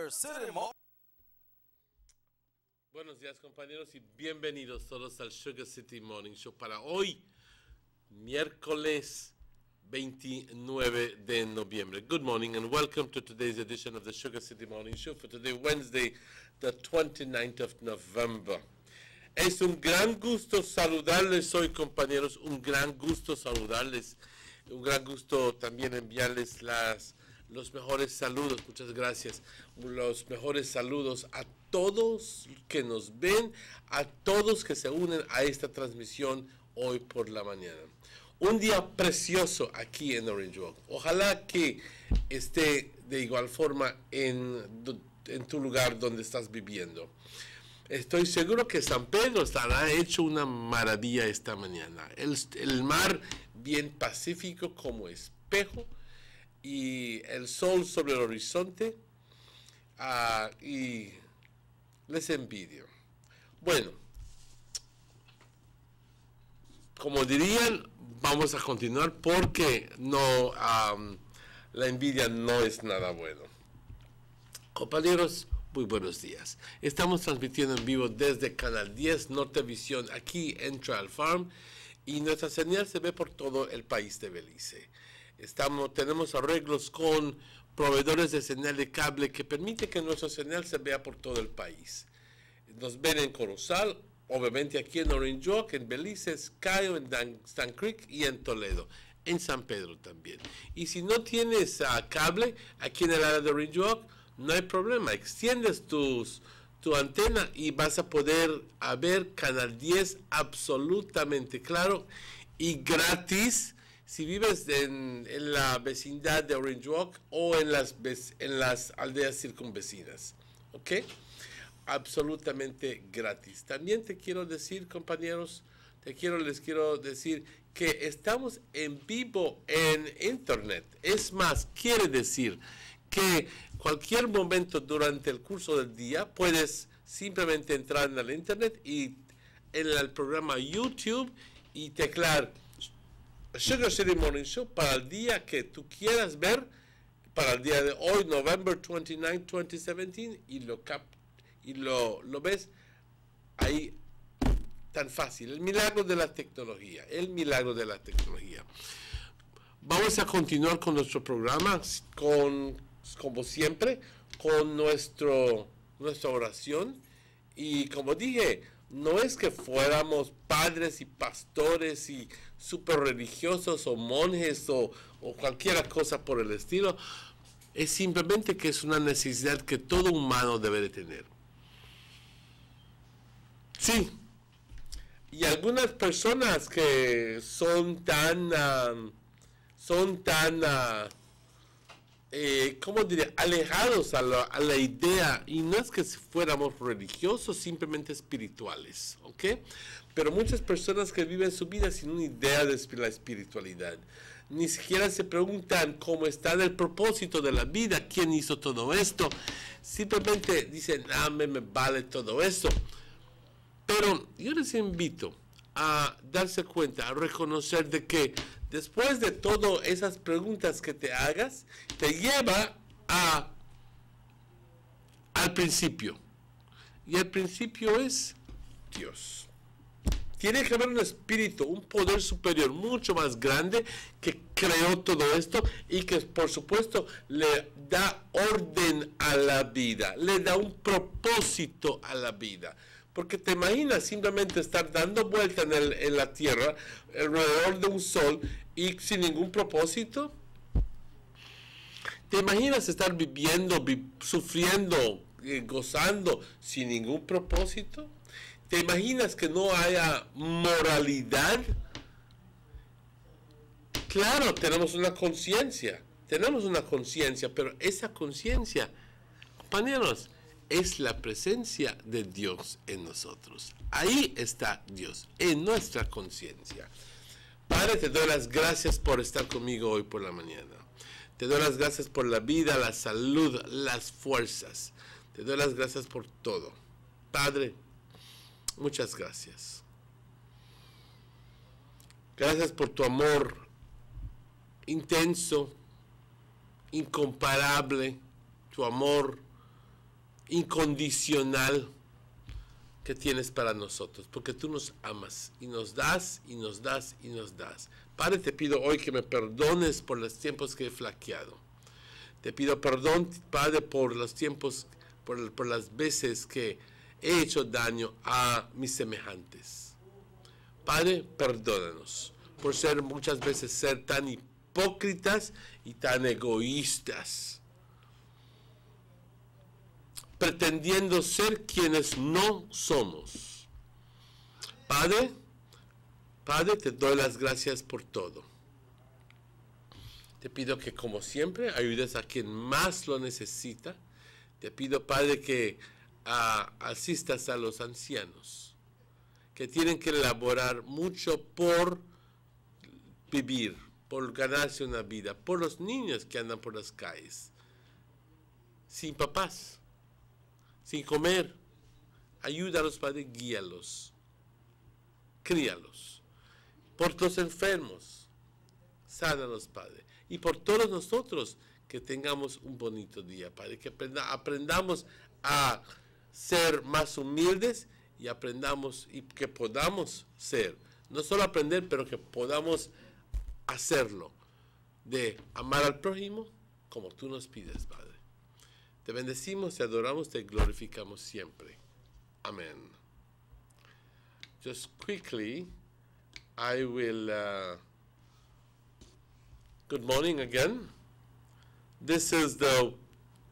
Sugar City Morning. Buenos días, compañeros, y bienvenidos todos al Sugar City Morning Show para hoy, miércoles 29 de noviembre. Good morning and welcome to today's edition of the Sugar City Morning Show for today, Wednesday, the 29th of November. Es un gran gusto saludarles hoy, compañeros, un gran gusto saludarles, un gran gusto también enviarles los mejores saludos, muchas gracias, los mejores saludos a todos que nos ven, a todos que se unen a esta transmisión hoy por la mañana. Un día precioso aquí en Orange Walk. Ojalá que esté de igual forma en tu lugar donde estás viviendo. Estoy seguro que San Pedro estará hecho una maravilla esta mañana. El mar bien pacífico como espejo y el sol sobre el horizonte, y les envidio. Bueno, como dirían, vamos a continuar porque no, la envidia no es nada bueno. Compañeros, muy buenos días. Estamos transmitiendo en vivo desde Canal 10 Nortevisión aquí en Trial Farm y nuestra señal se ve por todo el país de Belice. Tenemos arreglos con proveedores de señal de cable que permite que nuestra señal se vea por todo el país. Nos ven en Corozal, obviamente aquí en Orange Walk, en Belice, Cayo, en Stan Creek y en Toledo, en San Pedro también. Y si no tienes cable aquí en el área de Orange Walk, no hay problema, extiendes tu antena y vas a poder ver Canal 10 absolutamente claro y gratis si vives en la vecindad de Orange Walk o en las aldeas circunvecinas. ¿Ok? Absolutamente gratis. También te quiero decir, compañeros, les quiero decir que estamos en vivo en Internet. Es más, quiere decir que cualquier momento durante el curso del día puedes simplemente entrar en el Internet y en el programa YouTube y teclear Sugar City Morning Show para el día que tú quieras ver, para el día de hoy, November 29, 2017, y lo ves ahí tan fácil. El milagro de la tecnología, Vamos a continuar con nuestro programa, como siempre, con nuestra oración. Y como dije, no es que fuéramos padres y pastores y super religiosos o monjes o cualquier cosa por el estilo. Es simplemente que es una necesidad que todo humano debe de tener. Sí. Y algunas personas que son tan ¿cómo diría? Alejados a la idea, y no es que fuéramos religiosos, simplemente espirituales, ¿ok? Pero muchas personas que viven su vida sin una idea de la espiritualidad, ni siquiera se preguntan cómo está el propósito de la vida, quién hizo todo esto, simplemente dicen, me vale todo eso. Pero yo les invito a darse cuenta, a reconocer de que después de todas esas preguntas que te hagas, te lleva al principio. Y el principio es Dios. Tiene que haber un espíritu, un poder superior mucho más grande que creó todo esto y que por supuesto le da orden a la vida, le da un propósito a la vida. Porque te imaginas simplemente estar dando vuelta en la tierra alrededor de un sol y sin ningún propósito. ¿Te imaginas estar viviendo, sufriendo, gozando sin ningún propósito? ¿Te imaginas que no haya moralidad? Claro, tenemos una conciencia, pero esa conciencia, compañeros, es la presencia de Dios en nosotros. Ahí está Dios, en nuestra conciencia. Padre, te doy las gracias por estar conmigo hoy por la mañana. Te doy las gracias por la vida, la salud, las fuerzas. Te doy las gracias por todo. Padre, muchas gracias. Gracias por tu amor intenso, incomparable, tu amor incondicional que tienes para nosotros, porque tú nos amas y nos das y nos das y nos das. Padre, te pido hoy que me perdones por los tiempos que he flaqueado. Te pido perdón, Padre, por los tiempos, por las veces que he hecho daño a mis semejantes. Padre, perdónanos por ser muchas veces ser tan hipócritas y tan egoístas, pretendiendo ser quienes no somos. Padre, te doy las gracias por todo. Te pido que, como siempre, ayudes a quien más lo necesita. Te pido, Padre, que asistas a los ancianos, que tienen que elaborar mucho por vivir, por ganarse una vida, por los niños que andan por las calles, sin papás, sin comer. Ayúdalos, Padre, guíalos, críalos. Por los enfermos, sánalos, Padre. Y por todos nosotros, que tengamos un bonito día, Padre, que aprendamos a ser más humildes y aprendamos y que podamos ser, no solo aprender, pero que podamos hacerlo, de amar al prójimo como tú nos pides, Padre. Te bendecimos, te adoramos, te glorificamos siempre. Amén. Just quickly, I will, good morning again. This is the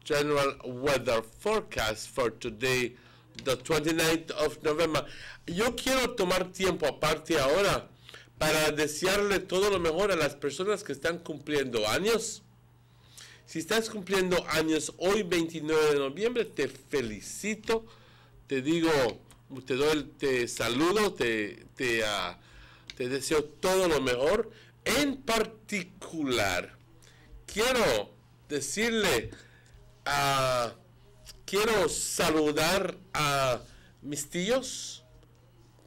general weather forecast for today, the 29th of November. Yo quiero tomar tiempo aparte ahora para desearle todo lo mejor a las personas que están cumpliendo años. Si estás cumpliendo años hoy, 29 de noviembre, te felicito, te digo, te saludo, te deseo todo lo mejor. En particular, quiero decirle, quiero saludar a mis tíos,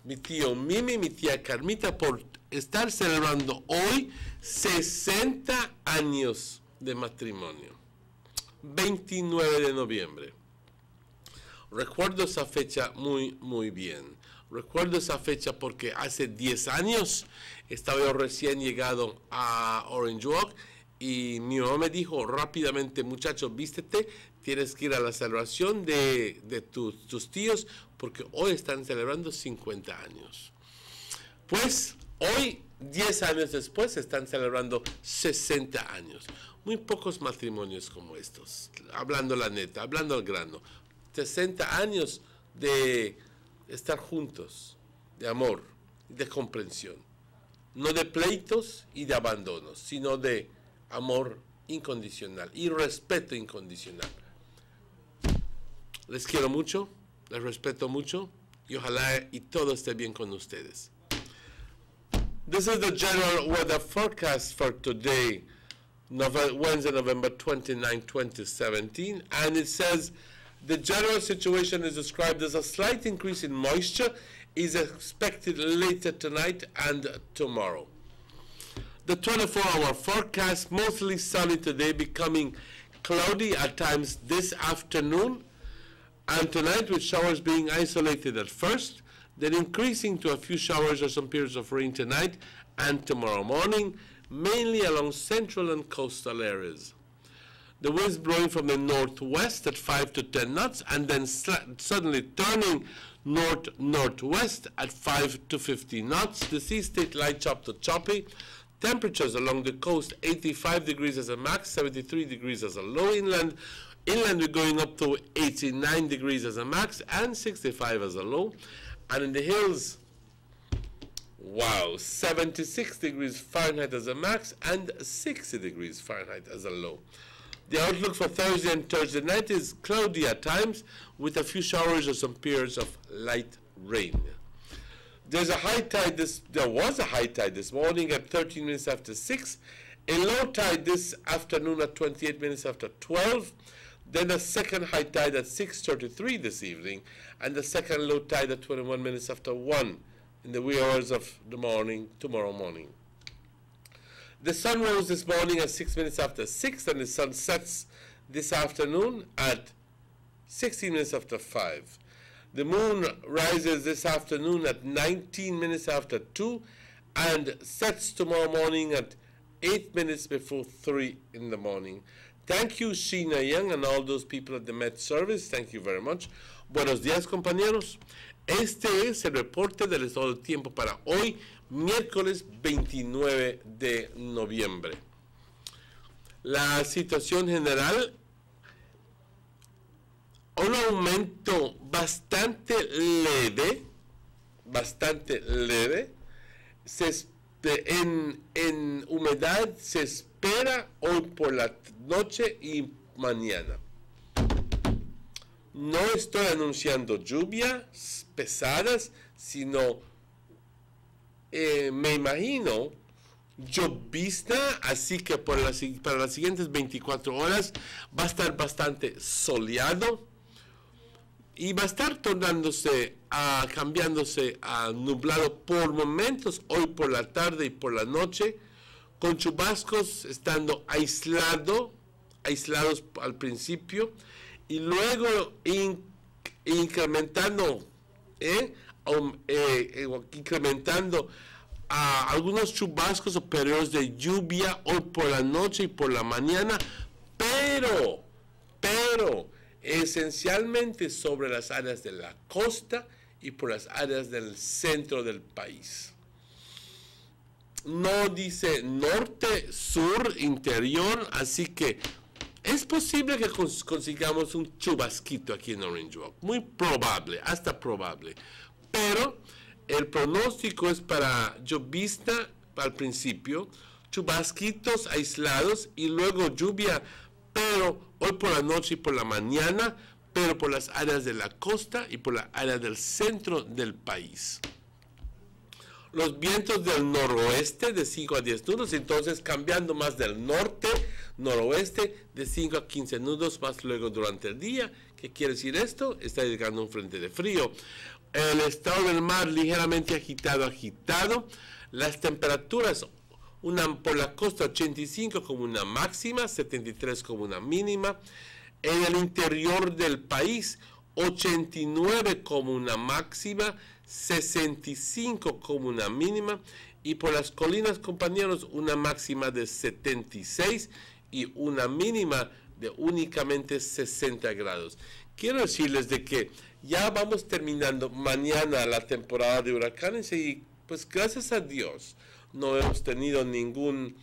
mi tío Mimi, mi tía Carmita, por estar celebrando hoy 60 años de matrimonio. 29 de noviembre. Recuerdo esa fecha muy bien. Recuerdo esa fecha porque hace 10 años estaba yo recién llegado a Orange Walk y mi mamá me dijo rápidamente, muchacho, vístete, tienes que ir a la celebración de tus tíos porque hoy están celebrando 50 años. Pues hoy, 10 años después, están celebrando 60 años. Muy pocos matrimonios como estos, hablando la neta, hablando al grano. 60 años de estar juntos, de amor, de comprensión. No de pleitos y de abandonos, sino de amor incondicional y respeto incondicional. Les quiero mucho, les respeto mucho y ojalá y todo esté bien con ustedes. This is the general weather forecast for today, Wednesday, November 29, 2017, and it says the general situation is described as a slight increase in moisture is expected later tonight and tomorrow. The 24-hour forecast, mostly sunny today, becoming cloudy at times this afternoon, and tonight with showers being isolated at first, then increasing to a few showers or some periods of rain tonight and tomorrow morning, mainly along central and coastal areas. The winds blowing from the northwest at 5 to 10 knots and then suddenly turning north-northwest at 5 to 15 knots. The sea state light chop to choppy. Temperatures along the coast 85 degrees as a max, 73 degrees as a low inland. Inland we're going up to 89 degrees as a max and 65 as a low. And in the hills, wow, 76 degrees Fahrenheit as a max and 60 degrees Fahrenheit as a low. The outlook for Thursday and Thursday night is cloudy at times with a few showers or some periods of light rain. There was a high tide this morning at 13 minutes after 6, a low tide this afternoon at 28 minutes after 12, then a second high tide at 6:33 this evening, and the second low tide at 21 minutes after 1 in the wee hours of the morning, tomorrow morning. The sun rose this morning at 6 minutes after 6, and the sun sets this afternoon at 16 minutes after 5. The moon rises this afternoon at 19 minutes after 2 and sets tomorrow morning at 8 minutes before 3 in the morning. Thank you, Sheena Young, and all those people at the Met Service. Thank you very much. Buenos días, compañeros. Este es el reporte del estado del tiempo para hoy, miércoles 29 de noviembre. La situación general, un aumento bastante leve, en humedad se espera hoy por la noche y mañana. No estoy anunciando lluvias pesadas, sino me imagino llovizna, así que para las siguientes 24 horas va a estar bastante soleado y va a estar cambiándose a nublado por momentos hoy por la tarde y por la noche, con chubascos estando aislados al principio y luego incrementando a algunos chubascos o periodos de lluvia hoy por la noche y por la mañana, pero esencialmente sobre las áreas de la costa y por las áreas del centro del país. No dice norte, sur, interior, así que es posible que consigamos un chubasquito aquí en Orange Walk. Muy probable, hasta probable. Pero el pronóstico es para llovizna al principio, chubasquitos aislados y luego lluvia, pero hoy por la noche y por la mañana, pero por las áreas de la costa y por la área del centro del país. Los vientos del noroeste de 5 a 10 nudos, entonces cambiando más del norte, noroeste de 5 a 15 nudos más luego durante el día. ¿Qué quiere decir esto? Está llegando un frente de frío. El estado del mar ligeramente agitado. Las temperaturas, por la costa 85 como una máxima, 73 como una mínima. En el interior del país 89 como una máxima, 65 como una mínima, y por las colinas, compañeros, una máxima de 76 y una mínima de únicamente 60 grados. Quiero decirles de que ya vamos terminando mañana la temporada de huracanes y pues gracias a Dios no hemos tenido ninguna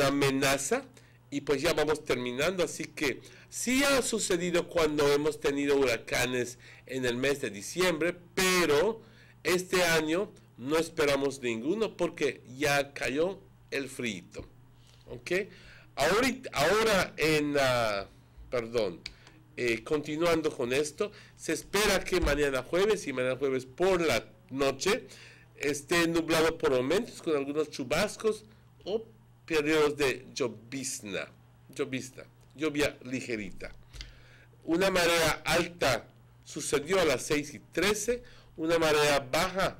amenaza y pues ya vamos terminando, así que sí ha sucedido cuando hemos tenido huracanes en el mes de diciembre, pero este año no esperamos ninguno porque ya cayó el frío. ¿Ok? Continuando con esto, se espera que mañana jueves por la noche esté nublado por momentos con algunos chubascos o periodos de lluvia ligerita. Una marea alta sucedió a las 6:13, una marea baja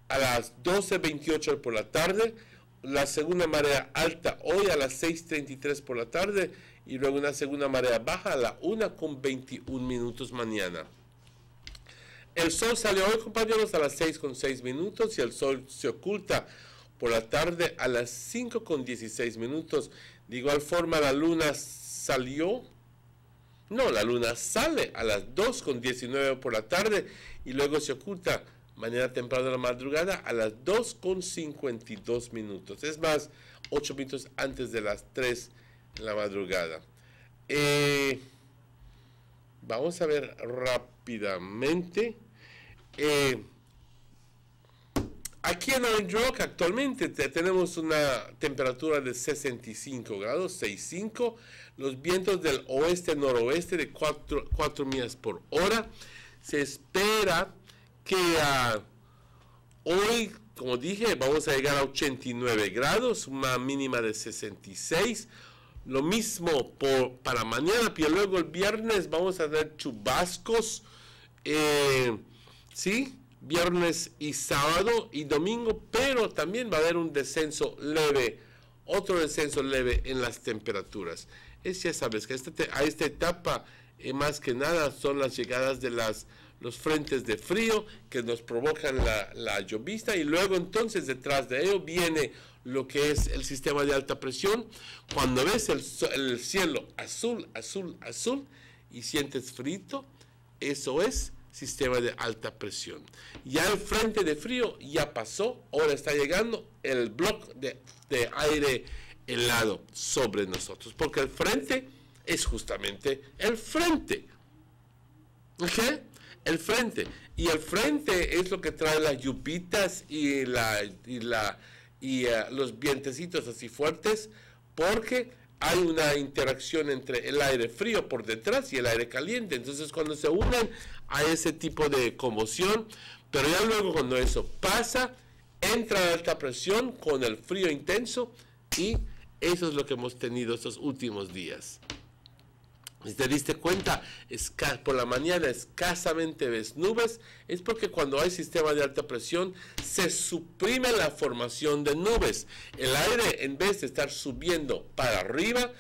a las 12:28 por la tarde, la segunda marea alta hoy a las 6:33 por la tarde y luego una segunda marea baja a la 1:21 mañana. El sol sale hoy, compañeros, a las 6:06 y el sol se oculta por la tarde a las 5:16. De igual forma, la luna sale a las 2:19 por la tarde y luego se oculta mañana temprano de la madrugada a las 2:52. Es más, 8 minutos antes de las 3 de la madrugada. Vamos a ver rápidamente. Aquí en Orange Rock actualmente tenemos una temperatura de 65 grados, 65. Los vientos del oeste-noroeste de 4 millas por hora. Se espera que hoy, como dije, vamos a llegar a 89 grados, una mínima de 66. Lo mismo para mañana, pero luego el viernes vamos a tener chubascos, ¿sí? Viernes y sábado y domingo, pero también va a haber un descenso leve, otro descenso leve en las temperaturas. Ya sabes que a esta etapa más que nada son las llegadas de los frentes de frío que nos provocan la llovizna, y luego entonces detrás de ello viene lo que es el sistema de alta presión. Cuando ves el cielo azul, azul, azul y sientes frito, eso es sistema de alta presión. Ya el frente de frío ya pasó, ahora está llegando el bloque de aire helado sobre nosotros, porque el frente es justamente el frente. ¿Ok? El frente. Y el frente es lo que trae las lluvias y los vientecitos así fuertes, porque hay una interacción entre el aire frío por detrás y el aire caliente. Entonces, cuando se unen a ese tipo de conmoción, pero ya luego cuando eso pasa, entra la alta presión con el frío intenso, y eso es lo que hemos tenido estos últimos días. Si te diste cuenta, por la mañana escasamente ves nubes, es porque cuando hay sistema de alta presión se suprime la formación de nubes. El aire, en vez de estar subiendo para arriba,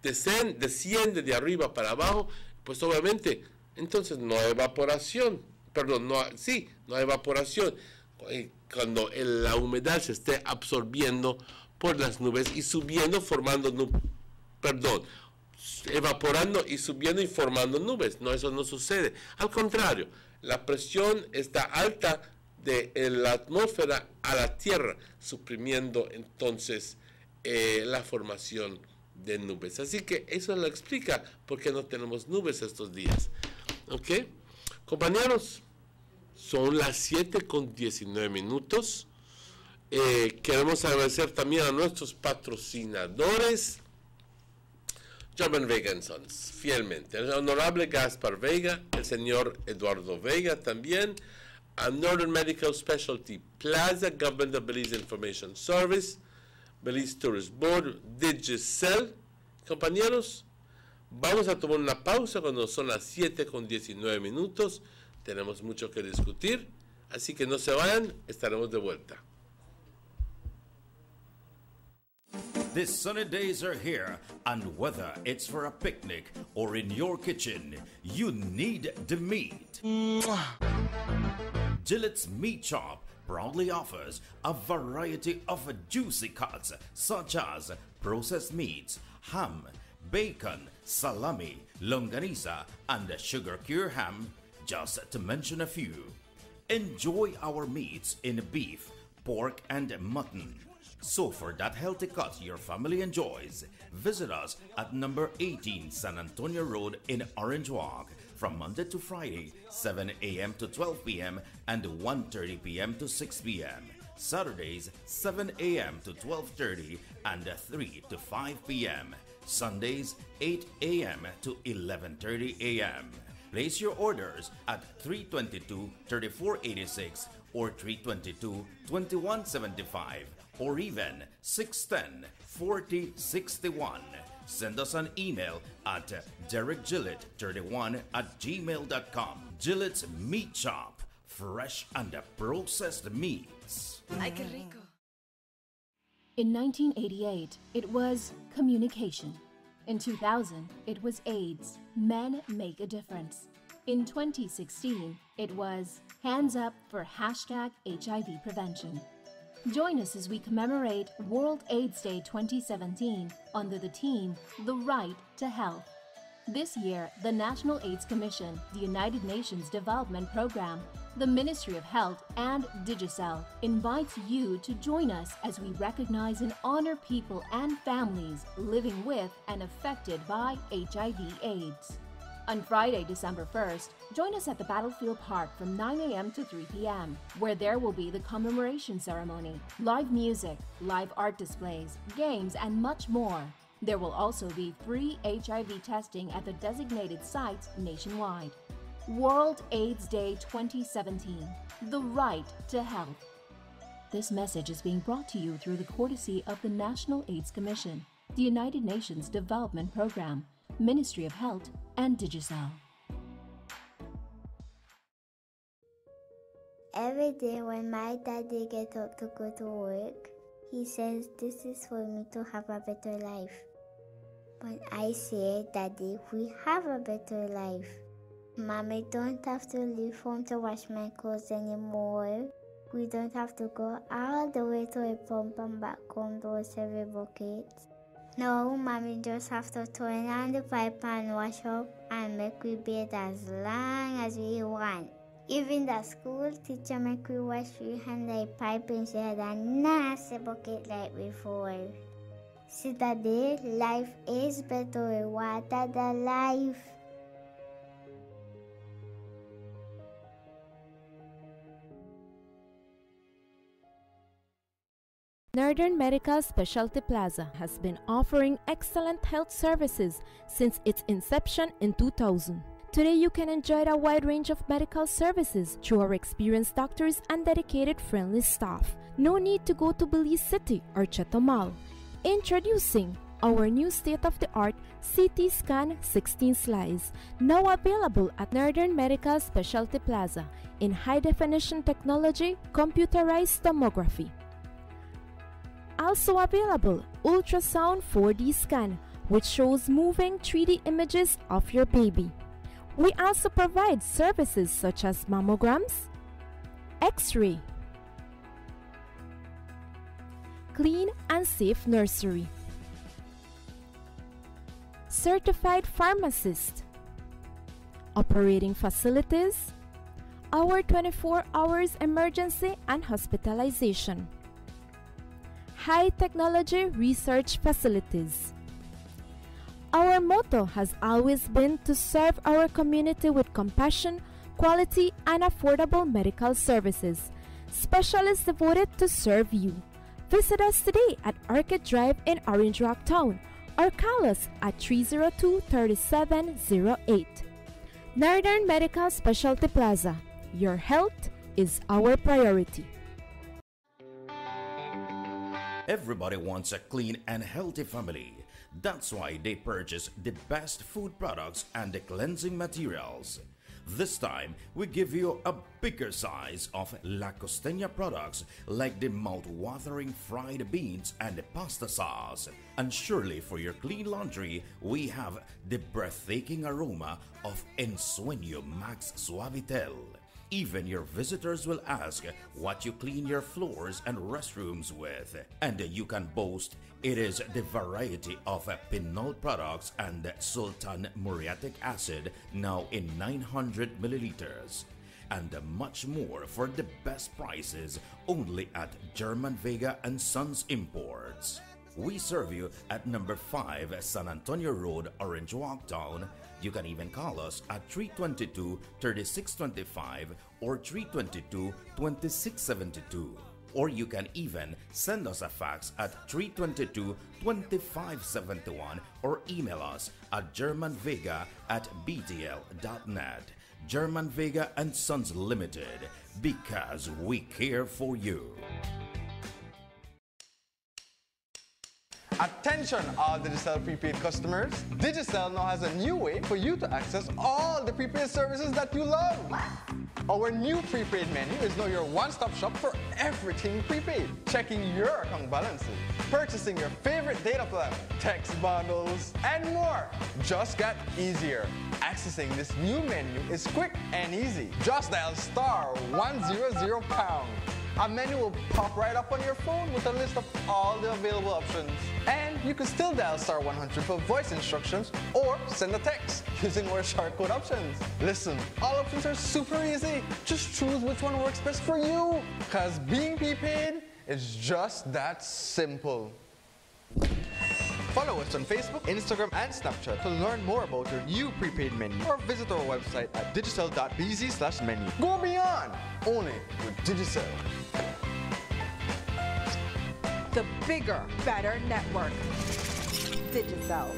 desciende de arriba para abajo, pues obviamente, entonces no hay evaporación. Perdón, no hay evaporación. Cuando la humedad se esté absorbiendo por las nubes y subiendo, evaporando y subiendo y formando nubes. No, eso no sucede. Al contrario, la presión está alta de la atmósfera a la tierra, suprimiendo entonces la formación de nubes. Así que eso lo explica por qué no tenemos nubes estos días. ¿Ok? Compañeros, son las 7:19. Queremos agradecer también a nuestros patrocinadores, German Vega Sons, fielmente. El honorable Gaspar Vega, el señor Eduardo Vega también, a Northern Medical Specialty Plaza, Government of Belize Information Service, Belize Tourist Board, Digicel. Compañeros, vamos a tomar una pausa cuando son las 7:19. Tenemos mucho que discutir, así que no se vayan, estaremos de vuelta. These sunny days are here, and whether it's for a picnic or in your kitchen, you need the meat. Gillette's Meat Shop proudly offers a variety of juicy cuts such as processed meats, ham, bacon, salami, longaniza, and sugar-cure ham, just to mention a few. Enjoy our meats in beef, pork, and mutton. So for that healthy cut your family enjoys, visit us at number 18 San Antonio Road in Orange Walk from Monday to Friday, 7 a.m. to 12 p.m. and 1:30 p.m. to 6 p.m. Saturdays, 7 a.m. to 12:30 and 3 to 5 p.m. Sundays, 8 a.m. to 11:30 a.m. Place your orders at 322-3486 or 322-2175 or even 610-4061. Send us an email at derekgillett31@gmail.com. Gillette's Meat Shop, fresh and processed meats. Ay, qué rico. In 1988, it was communication. In 2000, it was AIDS. Men make a difference. In 2016, it was hands up for #HIV prevention. Join us as we commemorate World AIDS Day 2017 under the theme, The Right to Health. This year, the National AIDS Commission, the United Nations Development Program, the Ministry of Health, and Digicel invites you to join us as we recognize and honor people and families living with and affected by HIV/AIDS. On Friday, December 1st, join us at the Battlefield Park from 9 a.m. to 3 p.m., where there will be the commemoration ceremony, live music, live art displays, games, and much more. There will also be free HIV testing at the designated sites nationwide. World AIDS Day 2017, The Right to Health. This message is being brought to you through the courtesy of the National AIDS Commission, the United Nations Development Program, Ministry of Health, and Digicel. Every day when my daddy gets up to go to work, he says this is for me to have a better life. But I say, Daddy, we have a better life. Mommy don't have to leave home to wash my clothes anymore. We don't have to go all the way to a pump and back home to wash every bucket. No, Mommy just have to turn on the pipe and wash up and make we bathe as long as we want. Even the school teacher make we wash we hand the pipe instead of nasty bucket like before. See, Daddy, life is better with water than life. Northern Medical Specialty Plaza has been offering excellent health services since its inception in 2000. Today you can enjoy a wide range of medical services through our experienced doctors and dedicated friendly staff. No need to go to Belize City or Cheto Mall. Introducing our new state-of-the-art CT scan 16 slice, now available at Northern Medical Specialty Plaza in high-definition technology, computerized tomography. Also available, ultrasound 4D scan, which shows moving 3D images of your baby. We also provide services such as mammograms, X-ray, clean and safe nursery, certified pharmacist, operating facilities, our 24 hours emergency and hospitalization, high technology research facilities. Our motto has always been to serve our community with compassion, quality, and affordable medical services. Specialists devoted to serve you. Visit us today at Orchid Drive in Orange Rock Town or call us at 302-3708. Northern Medical Specialty Plaza. Your health is our priority. Everybody wants a clean and healthy family. That's why they purchase the best food products and the cleansing materials. This time, we give you a bigger size of La Costeña products like the mouth-watering fried beans and the pasta sauce. And surely for your clean laundry, we have the breathtaking aroma of Ensueño Max Suavitel. Even your visitors will ask what you clean your floors and restrooms with. And you can boast it is the variety of Pinol products and Sultan muriatic acid now in 900 milliliters. And much more for the best prices only at German Vega and Sons Imports. We serve you at number 5 San Antonio Road, Orange Walk Town. You can even call us at 322-3625 or 322-2672. Or you can even send us a fax at 322-2571 or email us at germanvega@btl.net. German Vega and Sons Limited, because we care for you. Attention all Digicel prepaid customers. Digicel now has a new way for you to access all the prepaid services that you love. Our new prepaid menu is now your one-stop shop for everything prepaid. Checking your account balances, purchasing your favorite data plan, text bundles, and more just got easier. Accessing this new menu is quick and easy. Just dial *100#. A menu will pop right up on your phone with a list of all the available options. And you can still dial *100 for voice instructions or send a text using our shortcode options. Listen, all options are super easy. Just choose which one works best for you. Because being prepaid is just that simple. Follow us on Facebook, Instagram, and Snapchat to learn more about your new prepaid menu or visit our website at digicel.bz/menu. Go beyond, only with Digicel. The bigger, better network. Digicel.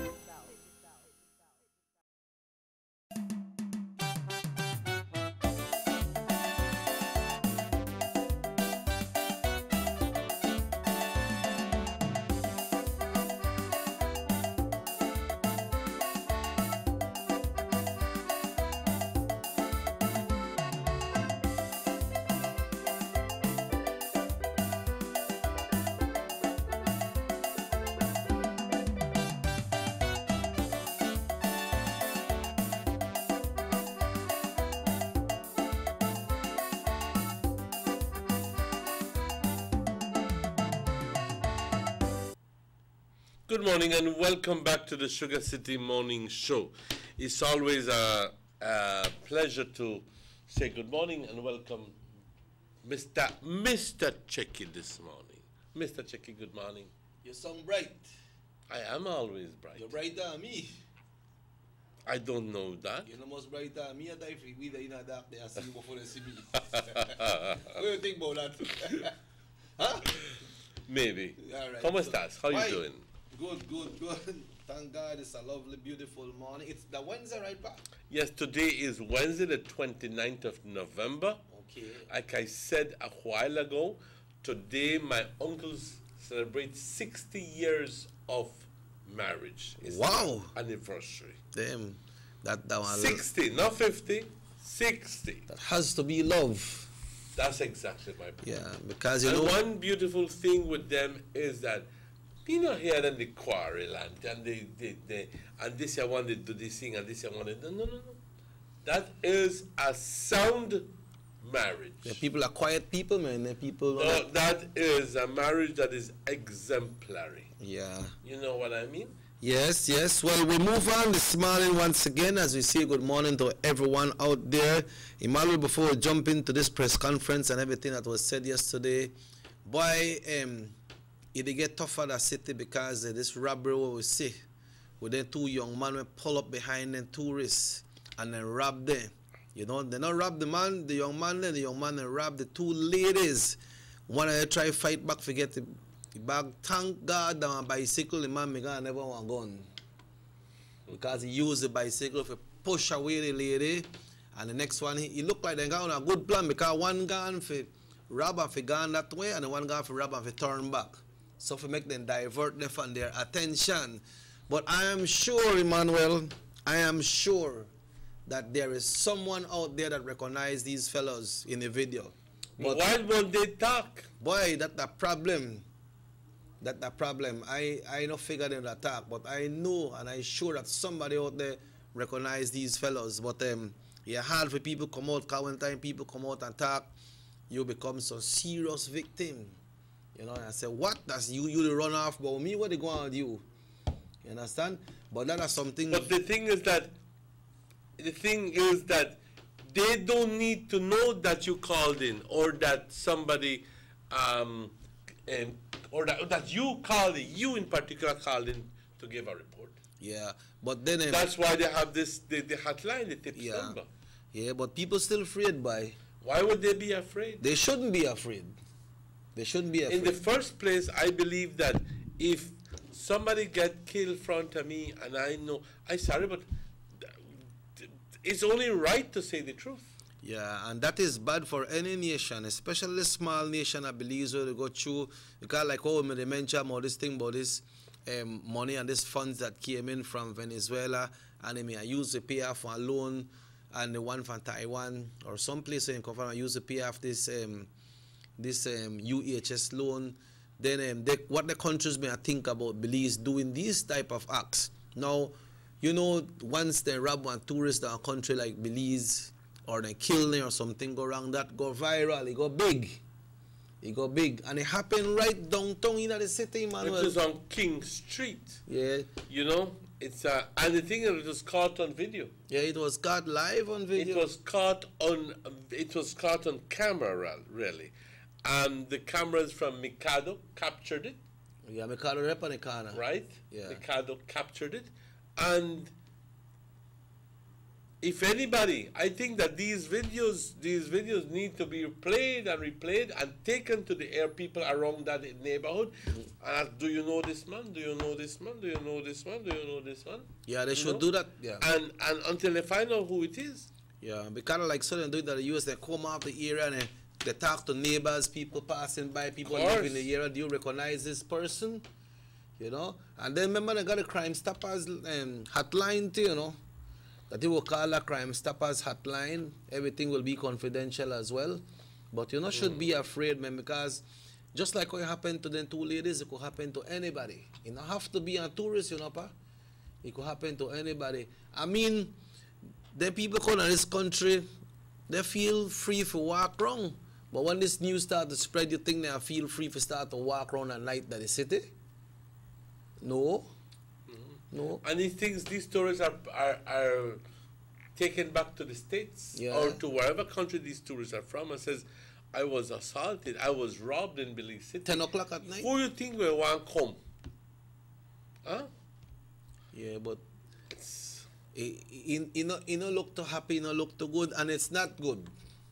Good morning and welcome back to the Sugar City Morning Show. It's always a pleasure to say good morning and welcome Mr. Checky this morning. Mr. Checky, good morning. You sound bright. I am always bright. You're brighter than me. I don't know that. You're the most brighter than me. I die for we in the dark there and see you before they see me. What do you think about that? Huh? Maybe. All right. ¿Cómo estás? How Why? you doing? Good. Thank God it's a lovely, beautiful morning. It's the Wednesday, right, Pa? Yes, today is Wednesday, the 29th of November. Okay. Like I said a while ago, today my uncles celebrate 60 years of marriage. It's Wow. their anniversary. Damn. That one. 60, not 50, 60. That has to be love. That's exactly my point. Yeah, because you And know. one beautiful thing with them is that you know here in the quarrel and they and this I want to do this thing and this I want to do. No. That is a sound marriage. Yeah, people are quiet people, man. People. No, that is a marriage that is exemplary. Yeah. You know what I mean? Yes. Well, we move on this morning once again as we say good morning to everyone out there. Emmanuel, before we jump into this press conference and everything that was said yesterday, boy, it get tougher the city because this robbery what we see with them two young men we pull up behind them tourists and then rob them. You know, they not rob the young man then rob the two ladies. One of them try fight back, forget the bag. Thank God on a bicycle, the man never want gun. Because he used the bicycle to push away the lady. And the next one, he looked like they got on a good plan because one gone for rob and for gone that way and the one gone for rob and for turn back. So for make them divert them from their attention. But I am sure, Emmanuel, that there is someone out there that recognizes these fellows in the video. But why won't they talk? Boy, that's the problem. I don't figure them to attack, but I know and I'm sure that somebody out there recognize these fellows. But it's hard for people come out, because one time people come out and talk, you become some serious victim. You know, and I say, what? That's you the run off about me, what they going on you? You understand? But that is something. But the thing is that they don't need to know that you called in or that somebody or that you called in, you in particular called in to give a report. Yeah, but then that's why they have this the hotline, the tips number. Yeah, but people still afraid by. Why would they be afraid? They shouldn't be afraid. They shouldn't be afraid. In the first place, I believe that if somebody get killed in front of me and I know, I'm sorry, but it's only right to say the truth. Yeah, and that is bad for any nation, especially a small nation that believes where they go through. Because like they mentioned about this thing, about this money and these funds that came in from Venezuela, and they may use to pay off a loan, and the one from Taiwan or some place in Kofan use to pay off this UHS loan. Then what the countries may think about Belize doing these type of acts. Now, you know, once they rob one tourist in a country like Belize, or they kill them or something go wrong, that go viral, it go big. And it happened right downtown in the city, Emmanuel. It was on King Street. Yeah. You know, it's and the thing is, it was caught on video. Yeah, it was caught live on video. It was caught on camera, really. And the cameras from Mikado captured it. Yeah, Mikado rep on the corner. Right? Yeah. Mikado captured it. And if anybody, I think that these videos need to be played and replayed and taken to the air people around that neighborhood. And do you know this man? Do you know this man? Do you know this man? Do you know this man? Yeah, they should do that. Yeah. And until they find out who it is. Yeah, because like so they do that in the US, they come out the area and they talk to neighbors, people passing by, people living in the area. Do you recognize this person? You know? And then remember they got a Crime Stoppers hotline too, you know? That you will call a Crime Stoppers hotline. Everything will be confidential as well. But you know, should be afraid, man, because just like what happened to them two ladies, it could happen to anybody. You don't have to be a tourist, you know, pa? It could happen to anybody. I mean, the people come to this country, they feel free to walk around. But when this news start to spread, you think they feel free to start to walk around at night in the city? No. No. And these tourists are taken back to the States or to wherever country these tourists are from and says, I was assaulted, I was robbed in Belize City. 10 o'clock at night? Who you think will want to come? Huh? Yeah, but it no look too happy, no look too good, and it's not good.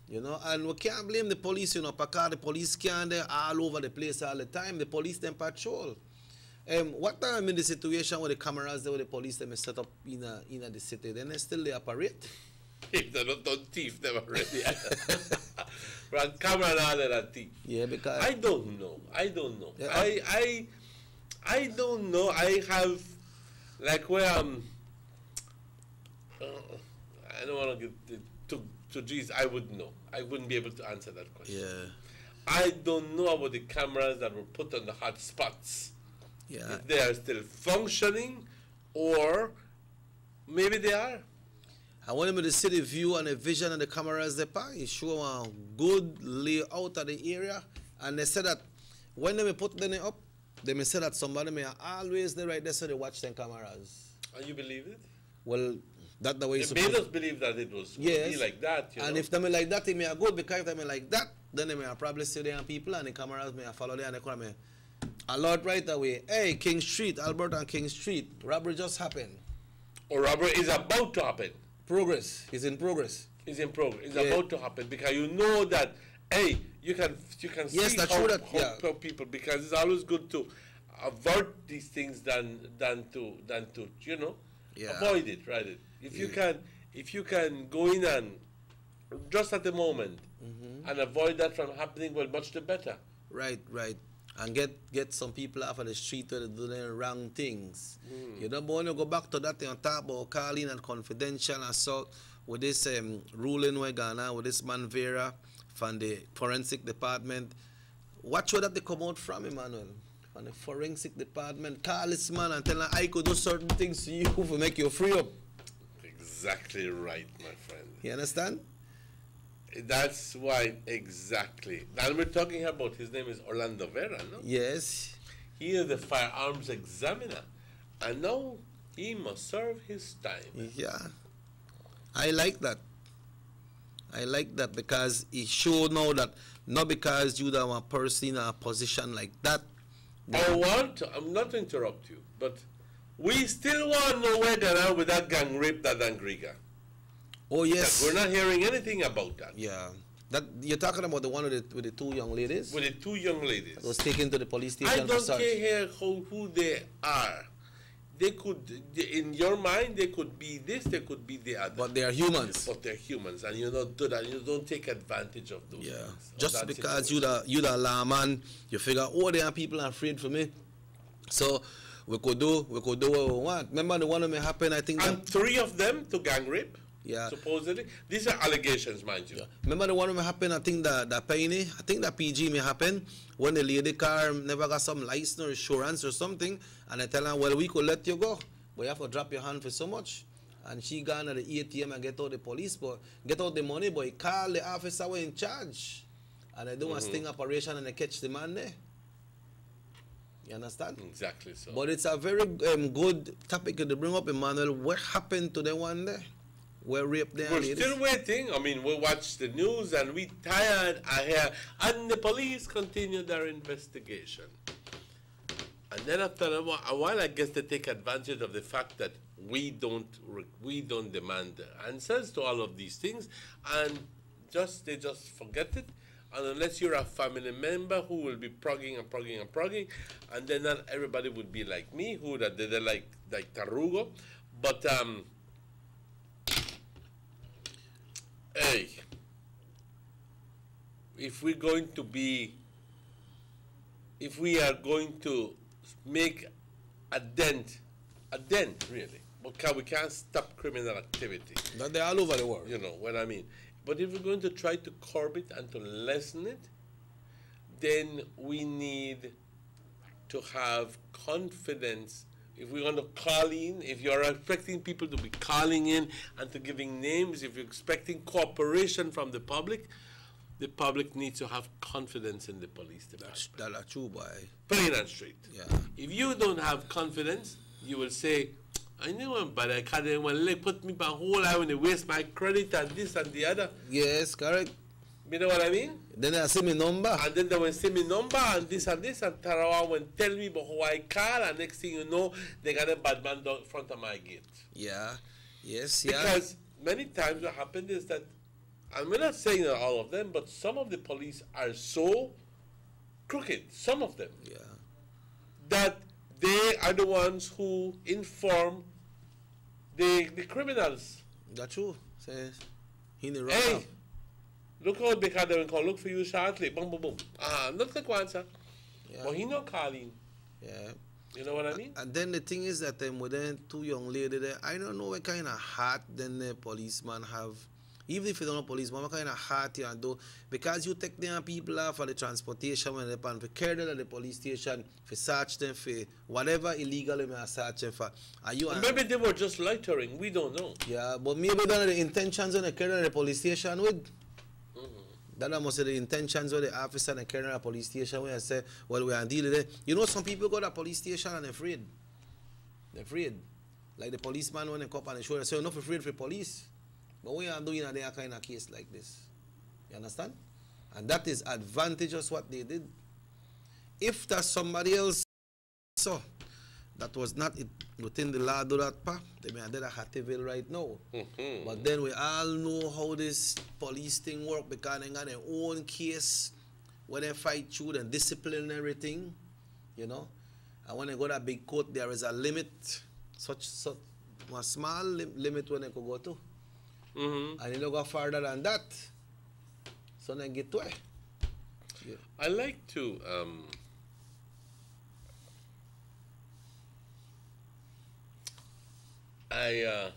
You know, and we can't blame the police, you know, because the police can't there all over the place all the time. The police them patrol. What time in the situation where the cameras there, where the police them is set up in the city, then they still they operate? If they're not done thief, they're already. Run camera and all that thief. Yeah, because I don't know. Yeah. I don't know. I have like where I don't want to get to G's. I would know. I wouldn't be able to answer that question. Yeah. I don't know about the cameras that were put on the hot spots. Yeah. If they are still functioning, or maybe they are. I want them to see the view and the vision and the cameras they pack. It show a good layout of the area. And they said that when they put them up, they may say that somebody may always there right there so they watch them cameras. And you believe it? Well, that's the way it's They made us believe that it was be like that. You and know? if they may like that, they may good, because if they may like that, then they may probably see there people and the cameras may follow there and they come alert right away. Hey, King Street, Albert and King Street, robbery just happened. Or robbery is about to happen. Progress is in progress. It's in progress. It's about to happen because you know that. Hey, you can yes, see that's how, true that, how people, because it's always good to avoid these things than to you know avoid it, right? If you can go in and just at the moment and avoid that from happening, well, much the better. Right. And get some people off of the street where they do the wrong things. You don't want to go back to that and talk about calling and confidential assault with this ruling we're gonna with this man Vera from the forensic department. What should that they come out from, Emmanuel? From the forensic department, call this man and tell him I could do certain things to you to make you free up. Exactly right, my friend. You understand? That's why, exactly. And we're talking about, his name is Orlando Vera, no? Yes. He is the firearms examiner. And now he must serve his time. Yeah. I like that. I like that because it showed now that not because you are a person in a position like that. I'm not to interrupt you, but we still want to know where they are with that gang rape, that Angriga. Oh, yes. We're not hearing anything about that. Yeah. That you're talking about the one with the two young ladies? With the two young ladies. That was taken to the police station. I don't care here who they are. They could, in your mind, they could be this, they could be the other. But they are humans. But they're humans, and you don't do that. You don't take advantage of those things. Just because you the lawman, you figure, oh, there are people afraid for me. So we could do what we want. Remember the one that may happen, I think. And 3 of them to gang rape. Yeah. Supposedly. These are allegations, mind you. Yeah. Remember the one that may happen, I think that Penny, I think that PG may happen when the lady car never got some license or insurance or something, and I tell her, well, we could let you go, but you have to drop your hand for so much. And she gone to the ATM and get out the police, but get out the money, but he call the officer who in charge. And they do a sting operation and they catch the man there. You understand? Exactly so. But it's a very good topic to bring up, Emmanuel. What happened to the one there? Where raped there? We're still waiting. I mean, we watch the news and we tired here. And the police continue their investigation. And then after a while, I guess they take advantage of the fact that we don't demand the answers to all of these things, and they just forget it. And unless you're a family member who will be progging, and then not everybody would be like me, who that they're like Tarugo. But hey, if we are going to make a dent really, because we can't stop criminal activity. But they're all over the world. You know what I mean? But if we're going to try to curb it and to lessen it, then we need to have confidence. If we're going to call in, if you're expecting people to be calling in and to giving names, if you're expecting cooperation from the public, the public needs to have confidence in the police department. That's true, boy. Plain and straight. Yeah. If you don't have confidence, you will say, I know him, but I can't put me back whole I want to waste my credit and this and the other. Yes, correct. You know what I mean? Then they see me number. And then they will say me number and this, and Tarawa will tell me about who I call, and next thing you know, they got a bad man down in front of my gate. Yeah. Yes, yeah. Because many times what happens is that, and we're not saying that all of them, but some of the police are so crooked, some of them, Yeah. that they are the ones who inform the criminals. That's true. Says he the Hey, wrong. look how they can look for you shortly. Boom, boom, boom. Not the answer. Yeah. But he not calling. Yeah. You know what I mean? And then the thing is that with them two young ladies there, I don't know what kind of heart then the policeman have. Even if you don't know policeman, what kind of heart you do? Because you take them people off for the transportation when they pan for carry them to the police station, for search them for whatever illegal they may search them for. Are you? Maybe they were just loitering. We don't know. Yeah, but maybe don't know the intentions when they carry them to the police station with. That must be the intentions of the officer and carrying a police station where I say, well, we are dealing with it. You know, some people go to a police station and they're afraid. They're afraid. Like the policeman when they come up and they show, they say, you're not afraid for police. But what you are doing in a kind of case like this? You understand? And that is advantageous what they did. If there's somebody else so that was not within the law do that part, they may have done a Hattiville right now. But then we all know how this police thing work because they got their own case when they fight through and discipline and everything, you know. And when they go to a big court, there is a limit, such a small limit when they could go to. And they don't go further than that. So they get to it. Yeah. I like to I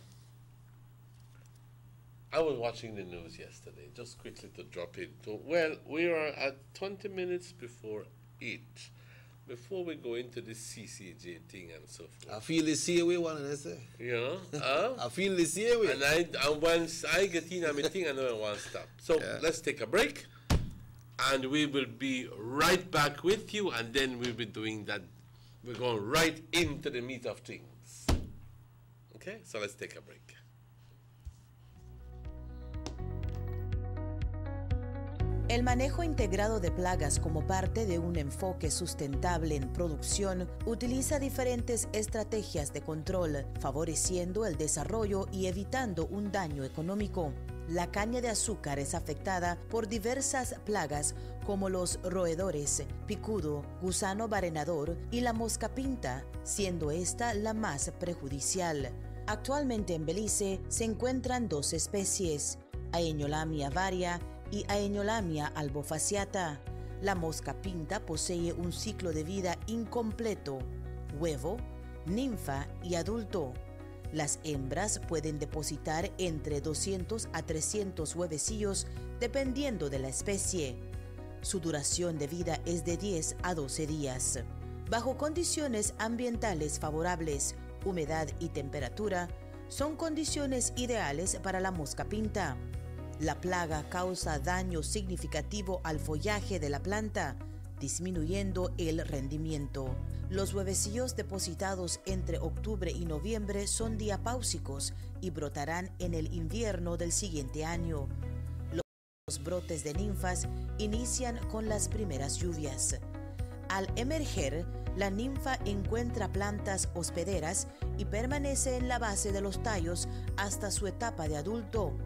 was watching the news yesterday, just quickly to drop it. Well, we are at 20 minutes before 8. Before we go into the CCJ thing and so forth. I feel the same way, one and say. You know? I feel the same way. And once I get in on my thing, I know I want to stop. So let's take a break. And we will be right back with you. And then we'll be doing that. We're going right into the meat of things. Okay? So let's take a break. El manejo integrado de plagas como parte de un enfoque sustentable en producción utiliza diferentes estrategias de control, favoreciendo el desarrollo y evitando un daño económico. La caña de azúcar es afectada por diversas plagas como los roedores, picudo, gusano barenador y la mosca pinta, siendo esta la más perjudicial. Actualmente en Belice se encuentran 2 especies, Aeñolamia varia y Aeñolamia albofasciata. La mosca pinta posee un ciclo de vida incompleto, huevo, ninfa y adulto. Las hembras pueden depositar entre 200 a 300 huevecillos dependiendo de la especie. Su duración de vida es de 10 a 12 días. Bajo condiciones ambientales favorables, humedad y temperatura, son condiciones ideales para la mosca pinta. La plaga causa daño significativo al follaje de la planta, disminuyendo el rendimiento. Los huevecillos depositados entre octubre y noviembre son diapáusicos y brotarán en el invierno del siguiente año. Los brotes de ninfas inician con las primeras lluvias. Al emerger, la ninfa encuentra plantas hospederas y permanece en la base de los tallos hasta su etapa de adulto.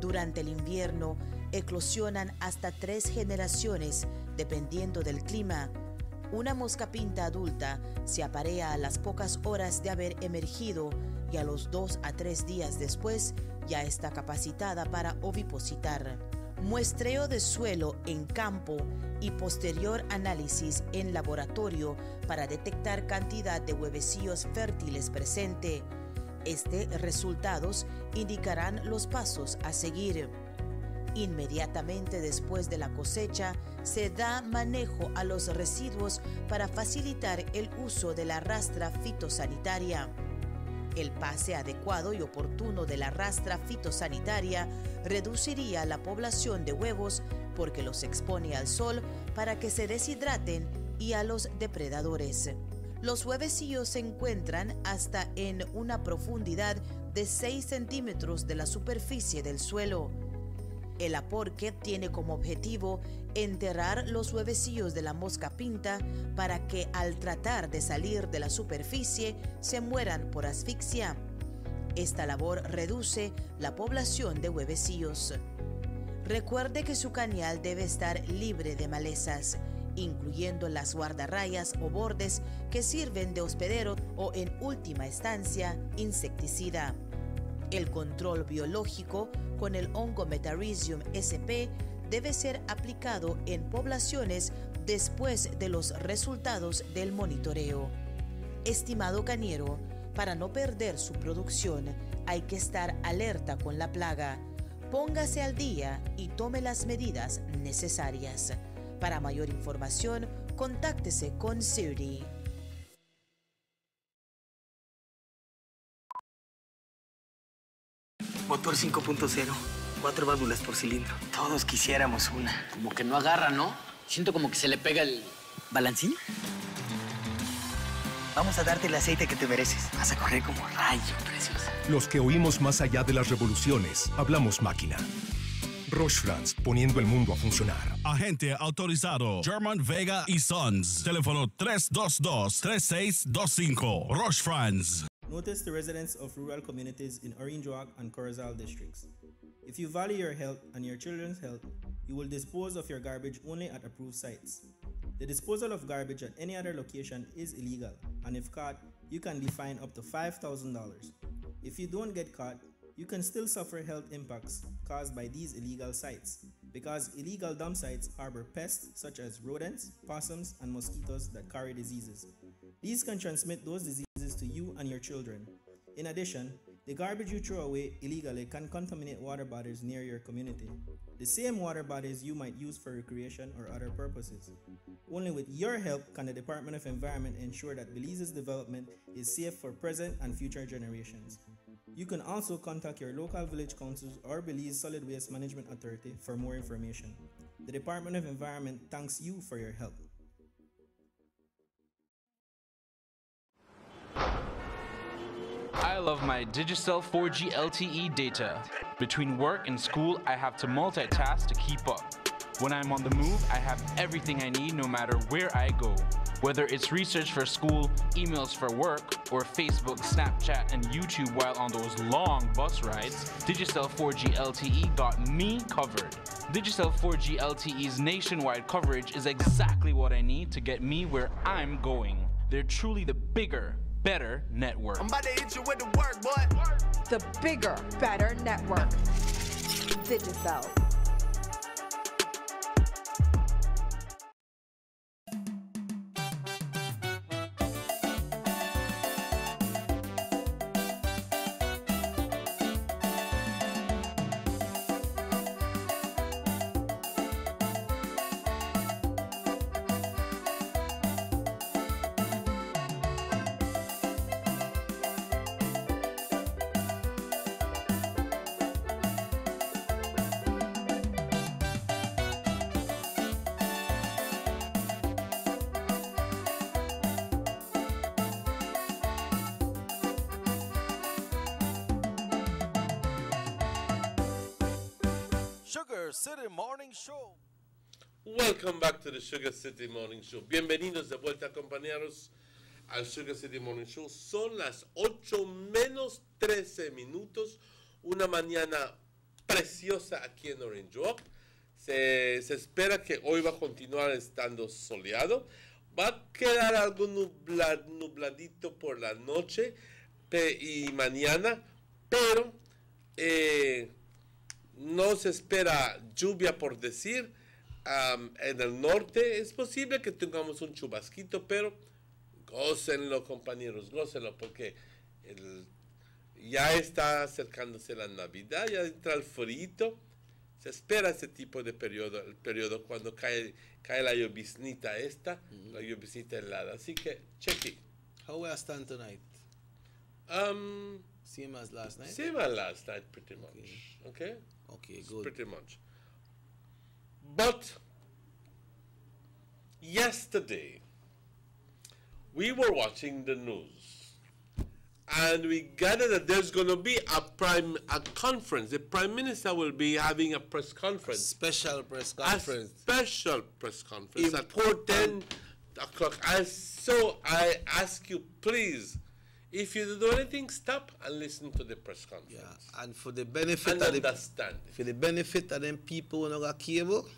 Durante el invierno, eclosionan hasta 3 generaciones, dependiendo del clima. Una mosca pinta adulta se aparea a las pocas horas de haber emergido y a los 2 a 3 días después ya está capacitada para ovipositar. Muestreo de suelo en campo y posterior análisis en laboratorio para detectar cantidad de huevecillos fértiles presente. Resultados indicarán los pasos a seguir. Inmediatamente después de la cosecha, se da manejo a los residuos para facilitar el uso de la rastra fitosanitaria. El pase adecuado y oportuno de la rastra fitosanitaria reduciría la población de huevos porque los expone al sol para que se deshidraten y a los depredadores. Los huevecillos se encuentran hasta en una profundidad de 6 centímetros de la superficie del suelo. El aporque tiene como objetivo enterrar los huevecillos de la mosca pinta para que al tratar de salir de la superficie se mueran por asfixia. Esta labor reduce la población de huevecillos. Recuerde que su cañal debe estar libre de malezas, incluyendo las guardarrayas o bordes que sirven de hospedero o, en última instancia, insecticida. El control biológico con el hongo Metarhizium sp debe ser aplicado en poblaciones después de los resultados del monitoreo. Estimado cañero, para no perder su producción, hay que estar alerta con la plaga. Póngase al día y tome las medidas necesarias. Para mayor información, contáctese con CIRDI. Motor 5.0, 4 válvulas por cilindro. Todos quisiéramos una. Como que no agarra, ¿no? Siento como que se le pega el... ¿Balancín? Vamos a darte el aceite que te mereces. Vas a correr como rayo, preciosa. Los que oímos más allá de las revoluciones, hablamos máquina. Roche France, poniendo el mundo a funcionar. Agente autorizado German Vega y Sons. Teléfono 322-3625. Roche France. Notice to residents of rural communities in Orange Walk and Corozal districts. If you value your health and your children's health, you will dispose of your garbage only at approved sites. The disposal of garbage at any other location is illegal, and if caught, you can be fined up to $5,000. If you don't get caught, you can still suffer health impacts caused by these illegal sites, because illegal dump sites harbor pests such as rodents, possums, and mosquitoes that carry diseases. These can transmit those diseases to you and your children. In addition, the garbage you throw away illegally can contaminate water bodies near your community, the same water bodies you might use for recreation or other purposes. Only with your help can the Department of Environment ensure that Belize's development is safe for present and future generations. You can also contact your local village councils or Belize Solid Waste Management Authority for more information. The Department of Environment thanks you for your help. I love my Digicel 4G LTE data. Between work and school, I have to multitask to keep up. When I'm on the move, I have everything I need no matter where I go. Whether it's research for school, emails for work, or Facebook, Snapchat, and YouTube while on those long bus rides, Digicel 4G LTE got me covered. Digicel 4G LTE's nationwide coverage is exactly what I need to get me where I'm going. They're truly the bigger, better network. I'm about to hit you with the work, boy. The bigger, better network. Digicel. Sugar City Morning Show. Welcome back to the Sugar City Morning Show. Bienvenidos de vuelta, compañeros, al Sugar City Morning Show. Son las 8 menos 13 minutos. Una mañana preciosa aquí en Orange Walk. Se espera que hoy va a continuar estando soleado. Va a quedar algo nubladito por la noche y mañana, pero no se espera lluvia por decir. En el norte es posible que tengamos un chubasquito, pero gócenlo, compañeros, gócenlo, porque ya está acercándose la Navidad, ya entra el frío. Se espera ese tipo de periodo, el periodo cuando cae la lloviznita la lloviznita helada. Así que, check it. How we stand tonight? Same as last night? Same as last night, pretty much. Okay? Okay, good. Pretty much. But yesterday, we were watching the news, and we gathered that there's going to be a conference. The Prime Minister will be having a press conference. Special press conference. A special press conference at 10 o'clock. So I ask you, please, if you do anything, stop and listen to the press conference. Yeah, and for the benefit and of understand. For the benefit of them people who don't got cable,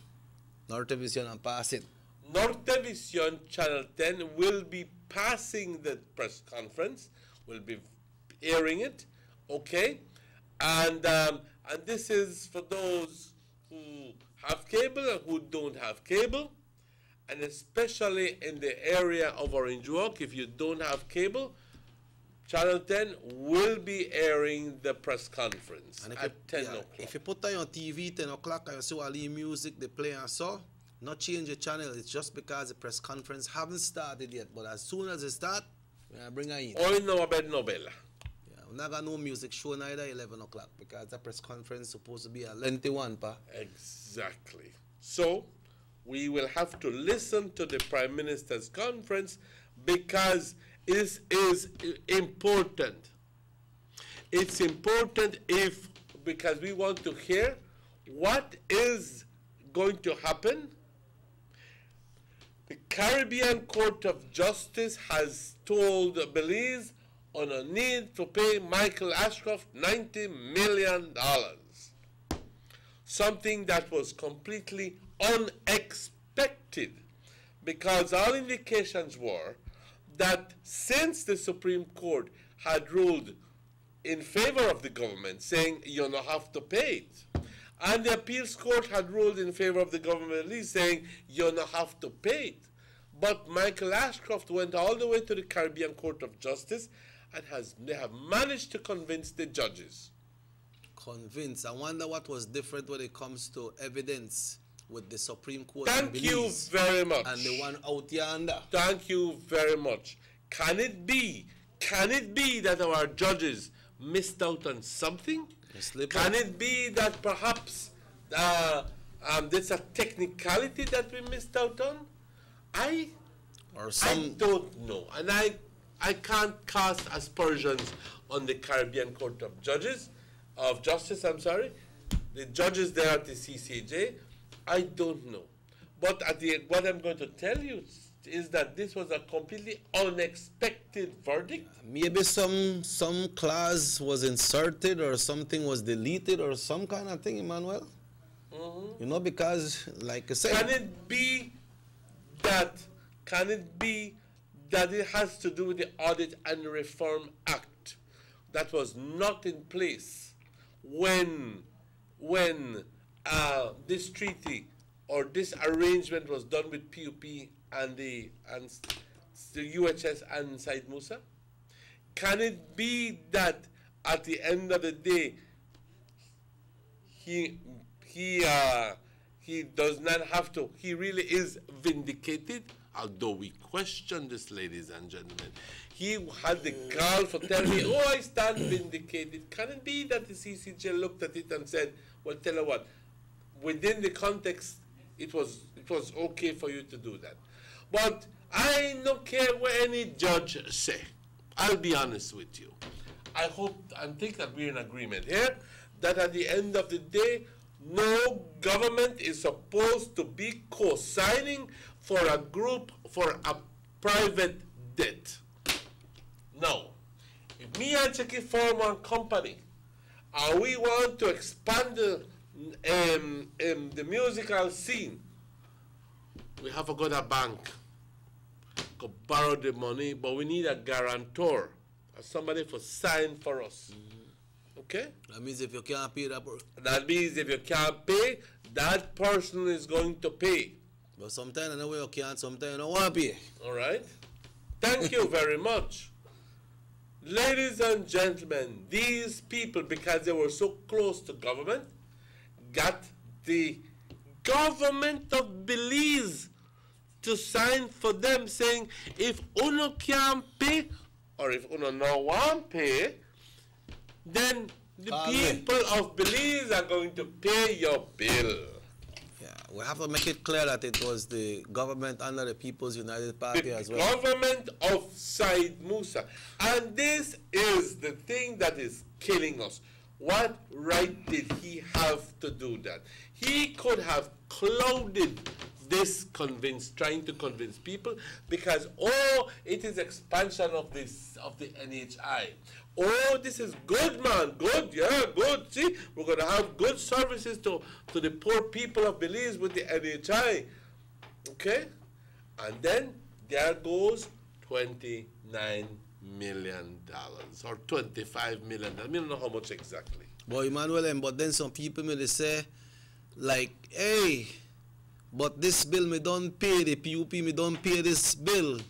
Nortevision and pass it. Nortevision Channel 10 will be passing the press conference, will be airing it, okay? And this is for those who have cable and who don't have cable, and especially in the area of Orange Walk. If you don't have cable, Channel 10 will be airing the press conference at 10 o'clock. If you put on your TV 10 o'clock and you see all the music they play and so, not change the channel. It's just because the press conference haven't started yet. But as soon as it start, we're going to bring her in. Or in our bed, no bella. Yeah, we're not got no music show neither 11 o'clock because the press conference is supposed to be a lengthy one, pa. Exactly. So, we will have to listen to the Prime Minister's conference because it is important. It's important because we want to hear what is going to happen. The Caribbean Court of Justice has told Belize on a need to pay Michael Ashcroft $90 million. Something that was completely unexpected because all indications were that since the Supreme Court had ruled in favor of the government, saying you don't have to pay it, and the appeals court had ruled in favor of the government at least, saying you don't have to pay it. But Michael Ashcroft went all the way to the Caribbean Court of Justice and they have managed to convince the judges. Convince. I wonder what was different when it comes to evidence with the Supreme Court. Thank you very much. And the one out yonder. Thank you very much. Can it be that our judges missed out on something? Can it be that perhaps there's a technicality that we missed out on? I don't know. And I can't cast aspersions on the Caribbean Court of Justice, the judges there at the CCJ. I don't know. But at the end, what I'm going to tell you is that this was a completely unexpected verdict. Maybe some clause was inserted or something was deleted or some kind of thing, Emmanuel. You know, because like I said, can it be that it has to do with the Audit and Reform Act that was not in place when this treaty or this arrangement was done with PUP and the UHS and Said Musa? Can it be that at the end of the day he does not have to, he really is vindicated? Although we question this, ladies and gentlemen. He had the gall for telling me, oh, I stand vindicated. Can it be that the CCJ looked at it and said, well, tell you what, within the context, it was okay for you to do that. But I don't care what any judge say. I'll be honest with you. I hope and think that we're in agreement here that at the end of the day, no government is supposed to be co-signing for a group for a private debt. Now, if me and Cheki form one company, and we want to expand the musical scene, we have to go to a bank, go borrow the money, but we need a guarantor, somebody for sign for us. Okay? That means if you can't pay that means if you can't pay, that person is going to pay. But sometimes I know you can't, sometimes you don't want to pay. All right? Thank you very much. Ladies and gentlemen, these people, because they were so close to government, got the government of Belize to sign for them, saying, if uno can't pay, or if uno no want pay, then the people of Belize are going to pay your bill. Yeah, We have to make it clear that it was the government under the People's United Party as well. Government of Said Musa. And this is the thing that is killing us. What right did he have to do that? He could have clouded this trying to convince people, because it is expansion of the NHI. Oh, this is good, man. Good, yeah, good. See, we're going to have good services to the poor people of Belize with the NHI. Okay? And then there goes $29 million or $25 million. I don't know how much exactly. But Emmanuel, but then some people may say, like, hey, but this bill me don't pay, the PUP me don't pay this bill.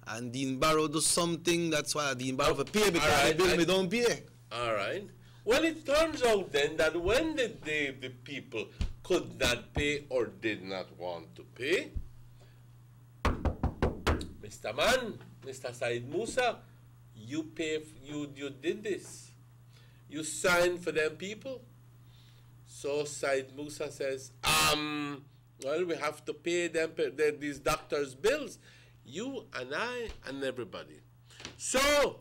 And Dean Barrow do something, that's why Dean Barrow for pay, because the bill me don't pay. All right. Well, it turns out then that when the people could not pay or did not want to pay, Mr. Man, Mr. Said Musa, you did this. You signed for them people. So Said Musa says, well, we have to pay them these doctors' bills. You and I and everybody. So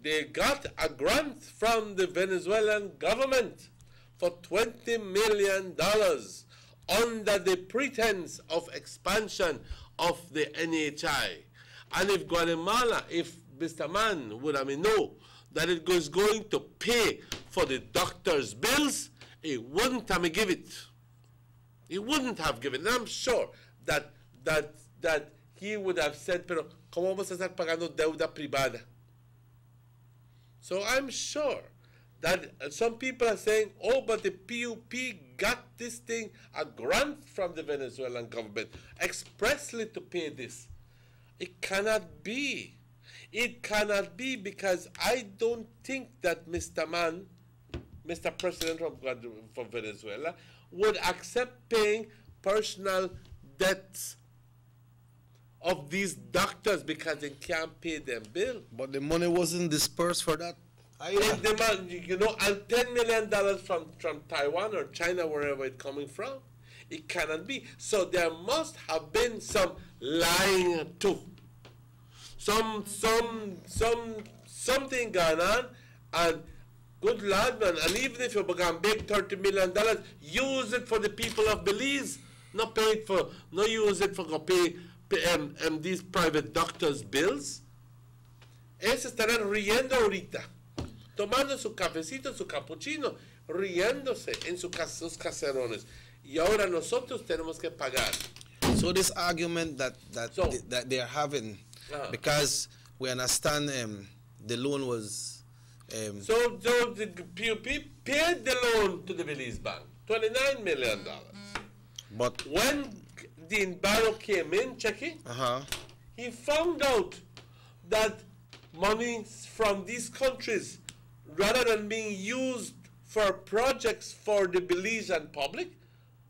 they got a grant from the Venezuelan government for $20 million under the pretense of expansion of the NHI. And if Guatemala, if Mr. Man would have known that it was going to pay for the doctor's bills, he wouldn't have given it. He wouldn't have given it. And I'm sure that he would have said, pero ¿cómo vamos a estar pagando deuda privada? So I'm sure that some people are saying, oh, but the PUP got this thing, a grant from the Venezuelan government, expressly to pay this. It cannot be. It cannot be, because I don't think that Mr. Man, Mr. President from Venezuela, would accept paying personal debts of these doctors because they can't pay their bill. But the money wasn't dispersed for that. And $10 million from Taiwan or China, wherever it's coming from, it cannot be. So there must have been some lying too. Something going on, and good lad, man. And even if you're going to make $30 million, use it for the people of Belize. Not use it for to pay these private doctors' bills. Ellos estarán riendo ahorita, tomando su cafecito, su cappuccino, riéndose en sus caserones. Y ahora nosotros tenemos que pagar. So this argument that they are having, because we understand the loan was... So the PUP paid the loan to the Belize Bank, $29 million. But when Dean Barrow came in, Chucky, he found out that money from these countries, rather than being used for projects for the Belizean public,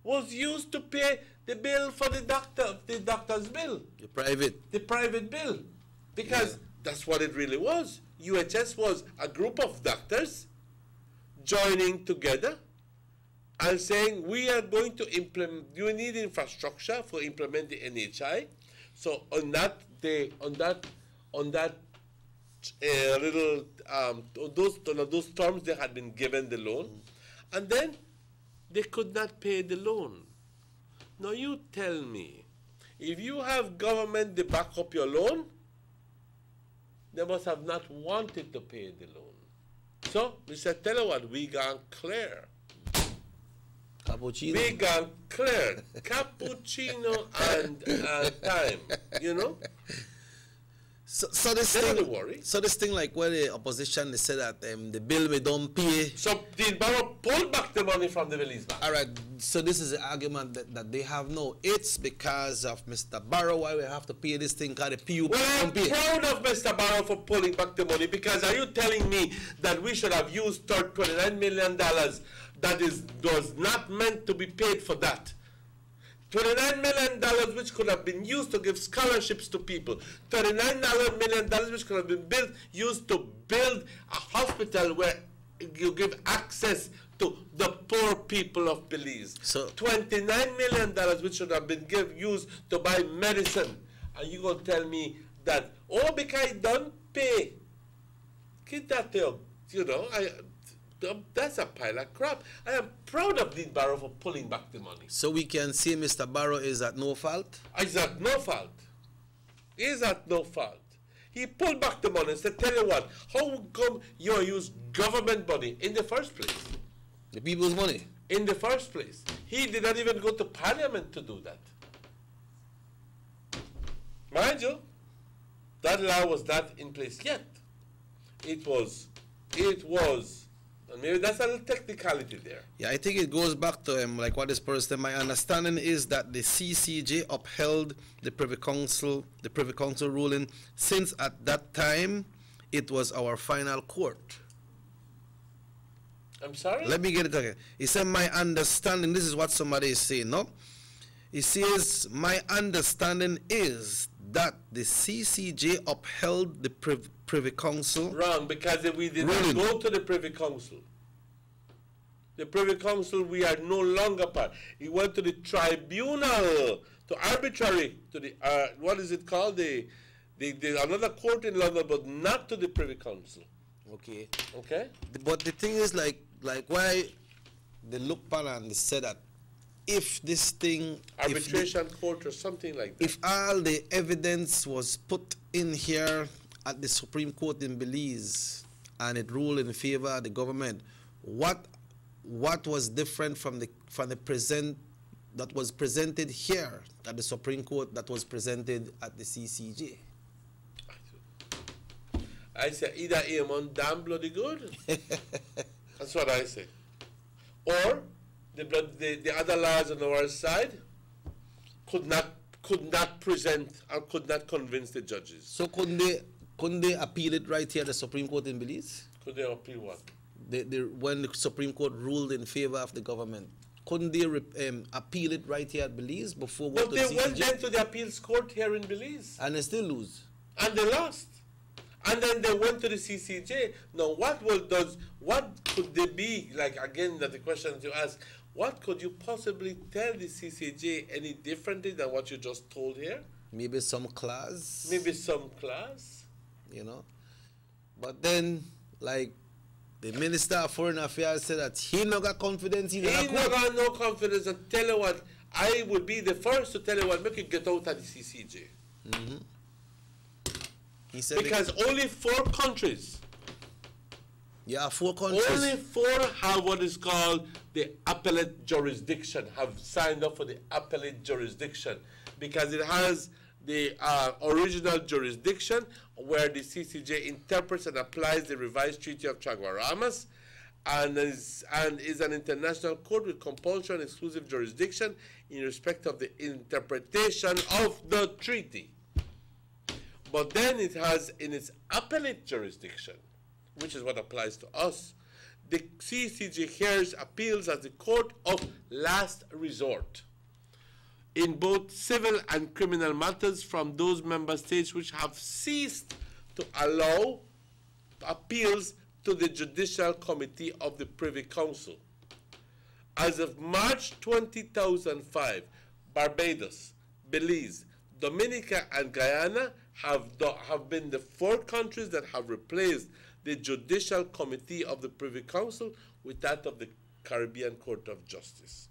was used to pay the bill for the doctor's bill. The private bill. Because that's what it really was. UHS was a group of doctors joining together and saying, we are going to implement, you need infrastructure for implement the NHI. So on that those terms, they had been given the loan, and then they could not pay the loan. Now you tell me, if you have government to back up your loan, they must have not wanted to pay the loan. So we said, tell you what, we gone clear. Cappuccino. We gone clear. Cappuccino and time, you know? So this thing, like where the opposition, they said that the bill we don't pay. So Dean Barrow pulled back the money from the Belize Bank. All right. So this is the argument that they have. No, it's because of Mr. Barrow why we have to pay this thing called the PUP. Well, I'm proud of Mr. Barrow for pulling back the money, because are you telling me that we should have used $29 million that was not meant to be paid for that? $29 million which could have been used to give scholarships to people. $39 million which could have been used to build a hospital where you give access to the poor people of Belize. So $29 million which should have been used to buy medicine. And you gonna tell me that, oh, because I don't pay. Get that there, you know, that's a pile of crap. I am proud of Dean Barrow for pulling back the money. So we can say Mr. Barrow is at no fault? He's at no fault. He's at no fault. He pulled back the money and said, tell you what, how come you use government money in the first place? The people's money? In the first place. He did not even go to Parliament to do that. Mind you, that law was not in place yet. It was, and maybe that's a little technicality there. Yeah, I think it goes back to like what this person said. My understanding is that the CCJ upheld the Privy Council ruling, since at that time it was our final court. I'm sorry? Let me get it again. He said, my understanding, this is what somebody is saying, no? He says, my understanding is that the CCJ upheld the Privy Council. Wrong, because we did not go to the Privy Council. The Privy Council, we are no longer part. He went to the tribunal, to arbitrary, to the, what is it called? The another court in London, but not to the Privy Council. Okay. Okay? But the thing is, like why they look back and they said that if this thing... Arbitration court or something like that. If all the evidence was put in here at the Supreme Court in Belize and it ruled in favor of the government, what was different from that was presented here at the Supreme Court that was presented at the CCJ? I say either aim on damn bloody good. That's what I say. Or the other lawyers on our side could not present or could not convince the judges. So couldn't they appeal it right here at the Supreme Court in Belize? Could they appeal what? When the Supreme Court ruled in favor of the government, couldn't they appeal it right here at Belize before? But they went then to the appeals court here in Belize. And they still lose. And they lost. And then they went to the CCJ. Now, what could they be, like, again, that the question you ask, what could you possibly tell the CCJ any differently than what you just told here? Maybe some class. Maybe some class. You know? But then, like, the Minister of Foreign Affairs said that he no got confidence in the court. He no got no confidence, and tell you what, I would be the first to tell you what, make you get out of the CCJ. Mm-hmm. He said because only 4 countries. Yeah, 4 countries. Only 4 have what is called the appellate jurisdiction, have signed up for the appellate jurisdiction, because it has the original jurisdiction where the CCJ interprets and applies the revised Treaty of Chaguaramas, and is an international court with compulsory and exclusive jurisdiction in respect of the interpretation of the treaty. But then it has in its appellate jurisdiction, which is what applies to us, the CCJ hears appeals as the court of last resort in both civil and criminal matters from those member states which have ceased to allow appeals to the Judicial Committee of the Privy Council. As of March 2005, Barbados, Belize, Dominica, and Guyana have been the 4 countries that have replaced the Judicial Committee of the Privy Council with that of the Caribbean Court of Justice.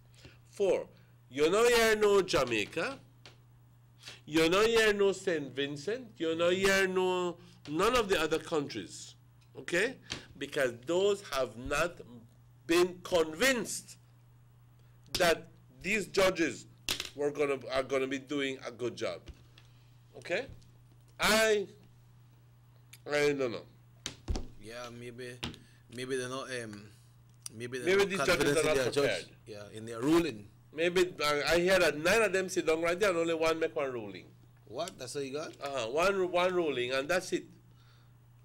4. You know here no Jamaica. You know here no St. Vincent. You know here no none of the other countries. Okay? Because those have not been convinced that these judges are gonna be doing a good job. Okay? I don't know. Yeah, maybe they're not maybe these judges are not prepared. Yeah, in their ruling. Maybe I hear that 9 of them sit down right there and only 1 make 1 ruling. What? That's what you got? One ruling, and that's it.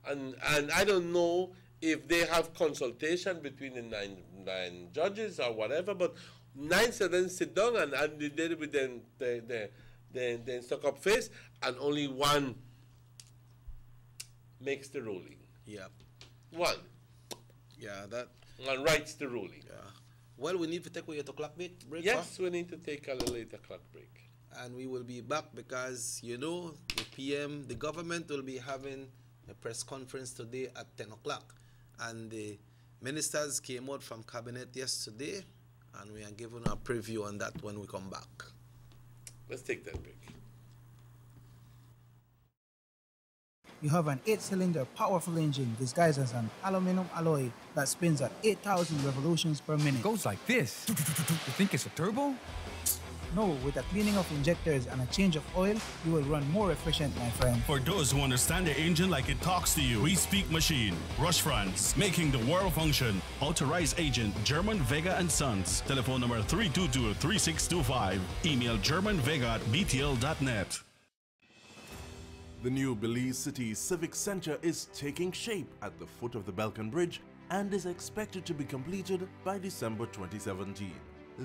And I don't know if they have consultation between the nine judges or whatever, but 9 of them sit down and they did it with the stuck up face, and only 1 makes the ruling. Yeah. 1. Yeah, and writes the ruling. Yeah. Well, we need to take a 8 o'clock break. Yes, we need to take a little 8 o'clock break. And we will be back because, you know, the government will be having a press conference today at 10 o'clock. And the ministers came out from cabinet yesterday, and we are giving a preview on that when we come back. Let's take that break. You have an 8-cylinder powerful engine disguised as an aluminum alloy that spins at 8,000 revolutions per minute. Goes like this. You think it's a turbo? No, with a cleaning of injectors and a change of oil, you will run more efficient, my friend. For those who understand the engine like it talks to you, we speak machine. Rush France, making the world function. Authorized agent, German Vega & Sons. Telephone number 322-3625. Email germanvega@btl.net. The new Belize City Civic Center is taking shape at the foot of the Balkan Bridge and is expected to be completed by December 2017.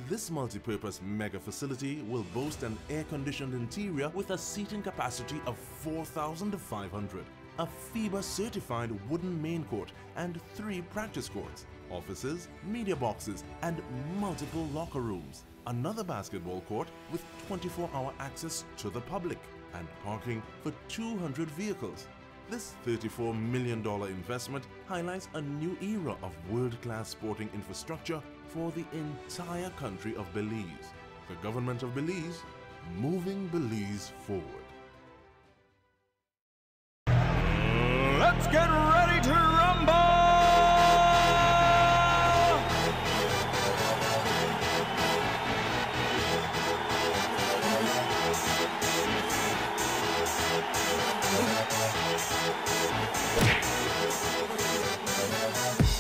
This multi-purpose mega facility will boast an air-conditioned interior with a seating capacity of 4,500, a FIBA-certified wooden main court and 3 practice courts, offices, media boxes, and multiple locker rooms, another basketball court with 24-hour access to the public, and parking for 200 vehicles. This $34 million investment highlights a new era of world-class sporting infrastructure for the entire country of Belize. The government of Belize, moving Belize forward. Let's get ready to rumble!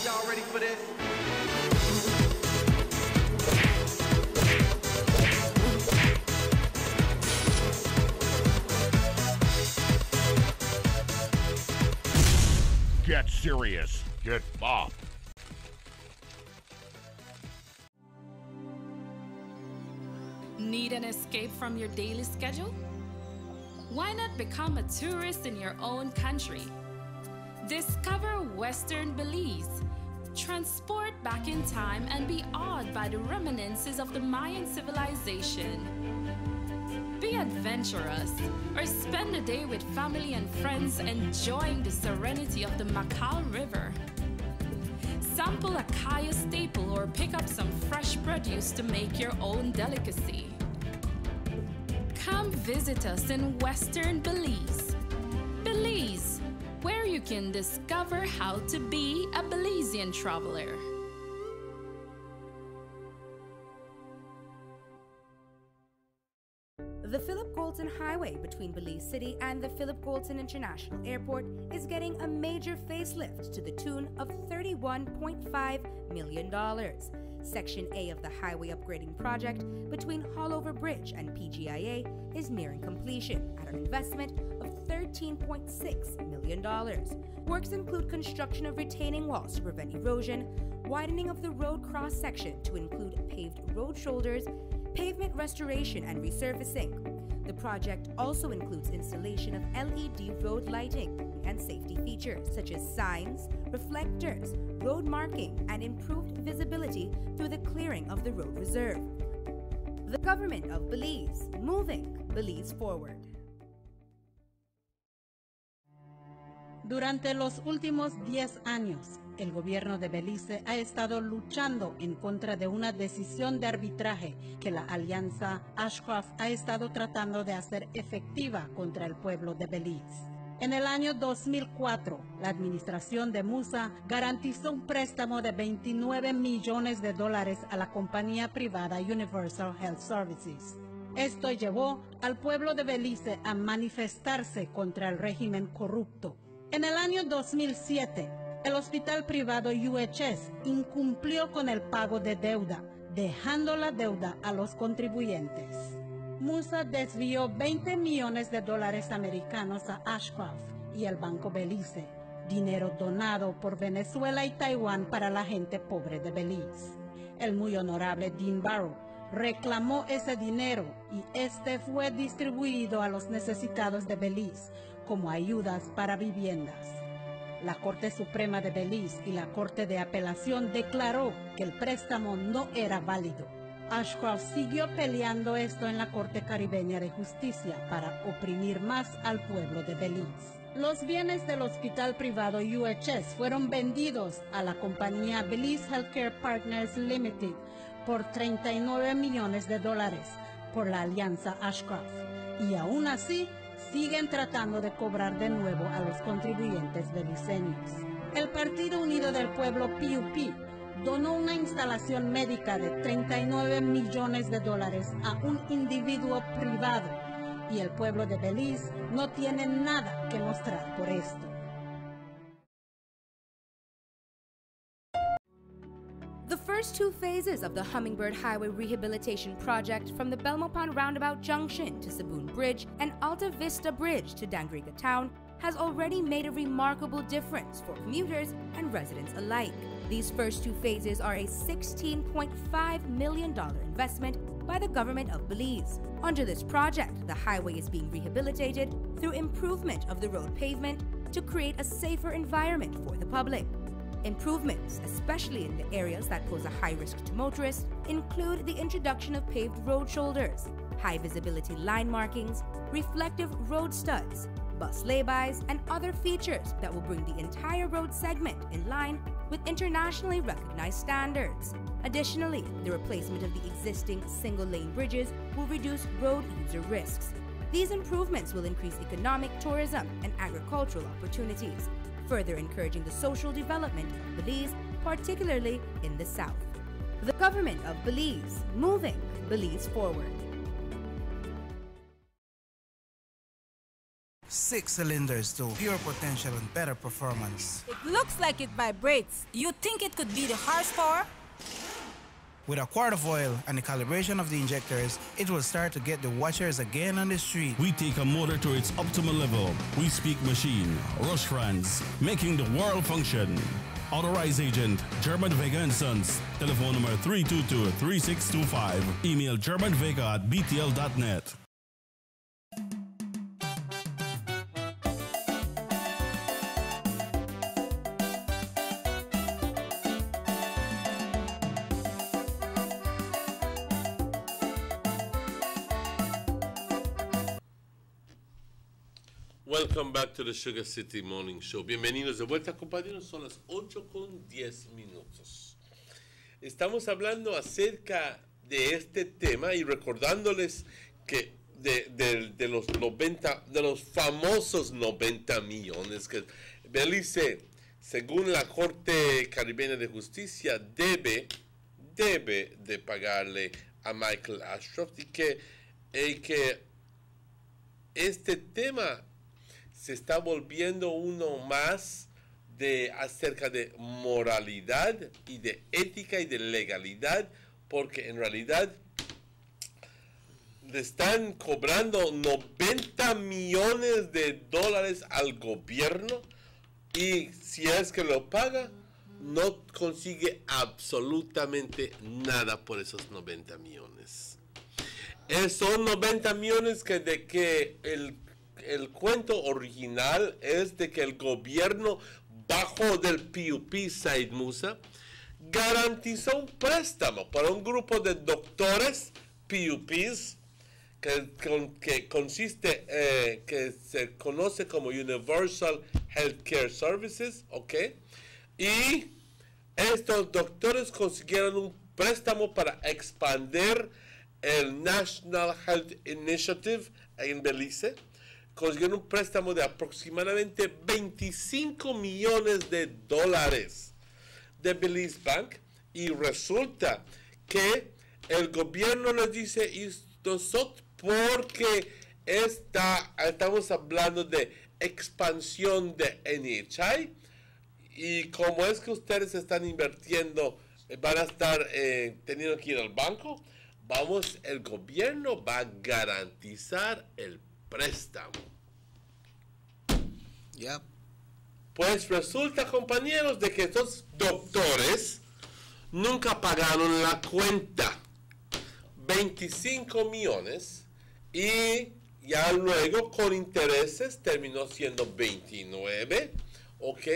Y'all ready for this? Get serious. Get bopped. Need an escape from your daily schedule? Why not become a tourist in your own country? Discover Western Belize. Transport back in time and be awed by the reminiscences of the Mayan civilization. Be adventurous or spend a day with family and friends enjoying the serenity of the Macau River. Sample a kaya staple or pick up some fresh produce to make your own delicacy. Come visit us in Western Belize. Belize, where you can discover how to be a Belizean traveler. The Philip Goulton Highway between Belize City and the Philip Goulton International Airport is getting a major facelift to the tune of $31.5 million. Section A of the highway upgrading project between Haulover Bridge and PGIA is nearing completion at an investment of $13.6 million. Works include construction of retaining walls to prevent erosion, widening of the road cross-section to include paved road shoulders, pavement restoration and resurfacing. The project also includes installation of LED road lighting and safety features such as signs, reflectors, road marking, and improved visibility through the clearing of the road reserve. The government of Belize, moving Belize forward. Durante los últimos 10 años, el gobierno de Belice ha estado luchando en contra de una decisión de arbitraje que la alianza Ashcroft ha estado tratando de hacer efectiva contra el pueblo de Belice. En el año 2004, la administración de Musa garantizó un préstamo de $29 millones a la compañía privada Universal Health Services. Esto llevó al pueblo de Belice a manifestarse contra el régimen corrupto. En el año 2007, el hospital privado UHS incumplió con el pago de deuda, dejando la deuda a los contribuyentes. Musa desvió $20 millones americanos a Ashcroft y el Banco Belice, dinero donado por Venezuela y Taiwán para la gente pobre de Belice. El muy honorable Dean Barrow reclamó ese dinero y este fue distribuido a los necesitados de Belice como ayudas para viviendas. La Corte Suprema de Belice y la Corte de Apelación declaró que el préstamo no era válido. Ashcroft siguió peleando esto en la Corte Caribeña de Justicia para oprimir más al pueblo de Belice. Los bienes del hospital privado UHS fueron vendidos a la compañía Belize Healthcare Partners Limited por $39 millones por la alianza Ashcroft. Y aún así, siguen tratando de cobrar de nuevo a los contribuyentes beliceños. El Partido Unido del Pueblo PUP donó una instalación médica de $39 millones a un individuo privado y el pueblo de Belice no tiene nada que mostrar por esto. The first two phases of the Hummingbird Highway Rehabilitation Project from the Belmopan Roundabout Junction to Saboon Bridge and Alta Vista Bridge to Dangriga Town has already made a remarkable difference for commuters and residents alike. These first two phases are a $16.5 million investment by the government of Belize. Under this project, the highway is being rehabilitated through improvement of the road pavement to create a safer environment for the public. Improvements, especially in the areas that pose a high risk to motorists, include the introduction of paved road shoulders, high visibility line markings, reflective road studs, bus laybys, and other features that will bring the entire road segment in line with internationally recognized standards. Additionally, the replacement of the existing single-lane bridges will reduce road user risks. These improvements will increase economic, tourism, and agricultural opportunities, further encouraging the social development of Belize, particularly in the south. The government of Belize, moving Belize forward. 6 cylinders to pure potential and better performance. It looks like it vibrates. You think it could be the horsepower? With a quart of oil and the calibration of the injectors, it will start to get the watchers again on the street. We take a motor to its optimal level. We speak machine. Rush France, making the world function. Authorized agent, German Vega and Sons. Telephone number 322-3625. Email germanvega@btl.net. Welcome back to the Sugar City Morning Show. Bienvenidos de vuelta, compañeros. Son las 8:10. Estamos hablando acerca de este tema y recordándoles que de los famosos 90 millones que Belice, según la Corte Caribeña de Justicia, debe de pagarle a Michael Ashcroft, y que este tema se está volviendo uno más acerca de moralidad y de ética y de legalidad, porque en realidad le están cobrando $90 millones al gobierno, y si es que lo paga, no consigue absolutamente nada por esos 90 millones. Son 90 millones que el cuento original es de que el gobierno bajo del PUP Said Musa garantizó un préstamo para un grupo de doctores PUPs que se conoce como Universal Healthcare Services, ¿ok? Y estos doctores consiguieron un préstamo para expandir el National Health Initiative en Belice. Consiguieron un préstamo de aproximadamente $25 millones de Belize Bank, y resulta que el gobierno les dice, y nosotros, porque estamos hablando de expansión de NHI, y como es que ustedes están invirtiendo, van a estar teniendo que ir al banco, el gobierno va a garantizar el préstamo. Yep. Pues resulta, compañeros, de que estos doctores nunca pagaron la cuenta. 25 millones, y ya luego con intereses terminó siendo 29. ¿ok?